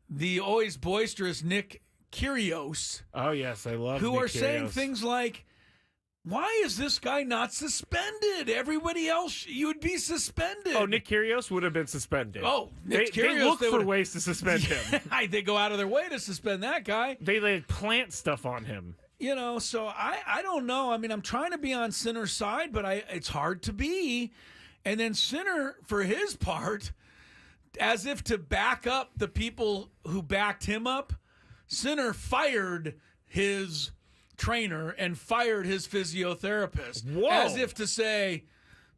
Speaker 2: the always boisterous Nick Kyrgios.
Speaker 3: Oh, yes, I love
Speaker 2: who
Speaker 3: Nick
Speaker 2: are
Speaker 3: Kyrgios.
Speaker 2: saying things like, why is this guy not suspended? Everybody else, you would be suspended.
Speaker 3: Oh, Nick Kyrgios would have been suspended.
Speaker 2: Oh, Nick
Speaker 3: they
Speaker 2: Kyrgios,
Speaker 3: look for ways to suspend him.
Speaker 2: They go out of their way to suspend that guy.
Speaker 3: They plant stuff on him.
Speaker 2: So I don't know. I mean, I'm trying to be on Sinner's side, but it's hard to be. And then Sinner, for his part, as if to back up the people who backed him up, Sinner fired his trainer and fired his physiotherapist.
Speaker 3: Whoa.
Speaker 2: As if to say,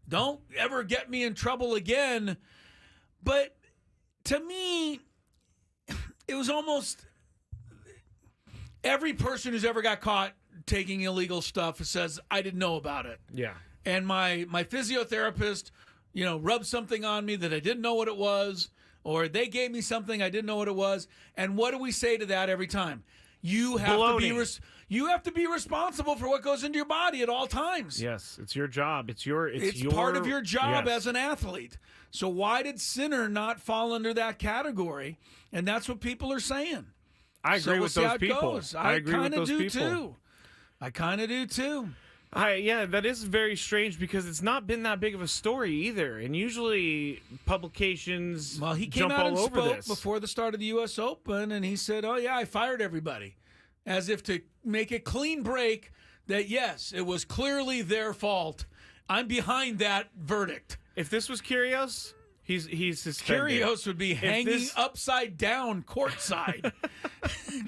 Speaker 2: don't ever get me in trouble again. But to me, it was almost every person who's ever got caught taking illegal stuff says, I didn't know about it.
Speaker 3: Yeah.
Speaker 2: And my physiotherapist, rubbed something on me that I didn't know what it was, or they gave me something I didn't know what it was. And what do we say to that every time? You have to be responsible for what goes into your body at all times.
Speaker 3: Yes, it's your job. It's
Speaker 2: part of your job as an athlete. So why did Sinner not fall under that category? And that's what people are saying.
Speaker 3: I agree with those people.
Speaker 2: I
Speaker 3: agree with those people.
Speaker 2: Too. I kind of do too.
Speaker 3: That is very strange because it's not been that big of a story either. And usually publications
Speaker 2: he came
Speaker 3: jump
Speaker 2: out
Speaker 3: all
Speaker 2: and
Speaker 3: over
Speaker 2: spoke
Speaker 3: this.
Speaker 2: before the start of the U.S. Open, and he said, oh, yeah, I fired everybody. As if to make a clean break that, yes, it was clearly their fault. I'm behind that verdict.
Speaker 3: If this was Kyrgios, he's suspended.
Speaker 2: Kyrgios would be hanging upside down courtside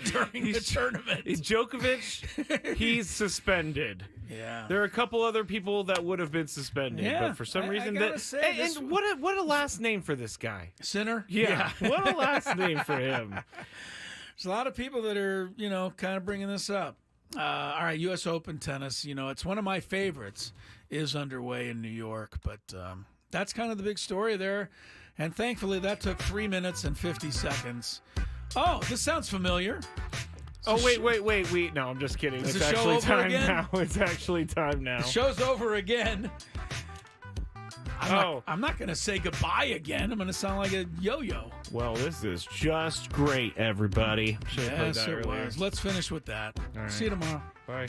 Speaker 2: during the tournament.
Speaker 3: Djokovic, he's suspended.
Speaker 2: Yeah.
Speaker 3: There are a couple other people that would have been suspended, but for some reason what a last name for this guy.
Speaker 2: Sinner?
Speaker 3: Yeah. What a last name for him.
Speaker 2: There's a lot of people that are, kind of bringing this up. All right, U.S. Open tennis, it's one of my favorites, is underway in New York, but that's kind of the big story there. And thankfully, that took 3 minutes and 50 seconds. Oh, this sounds familiar.
Speaker 3: Wait. No, I'm just kidding. It's actually time now. It's actually time now.
Speaker 2: The show's over again. I'm not going to say goodbye again. I'm going to sound like a yo-yo.
Speaker 3: Well, this is just great, everybody.
Speaker 2: Yes, it was. Let's finish with that.
Speaker 3: All right.
Speaker 2: See you tomorrow.
Speaker 3: Bye.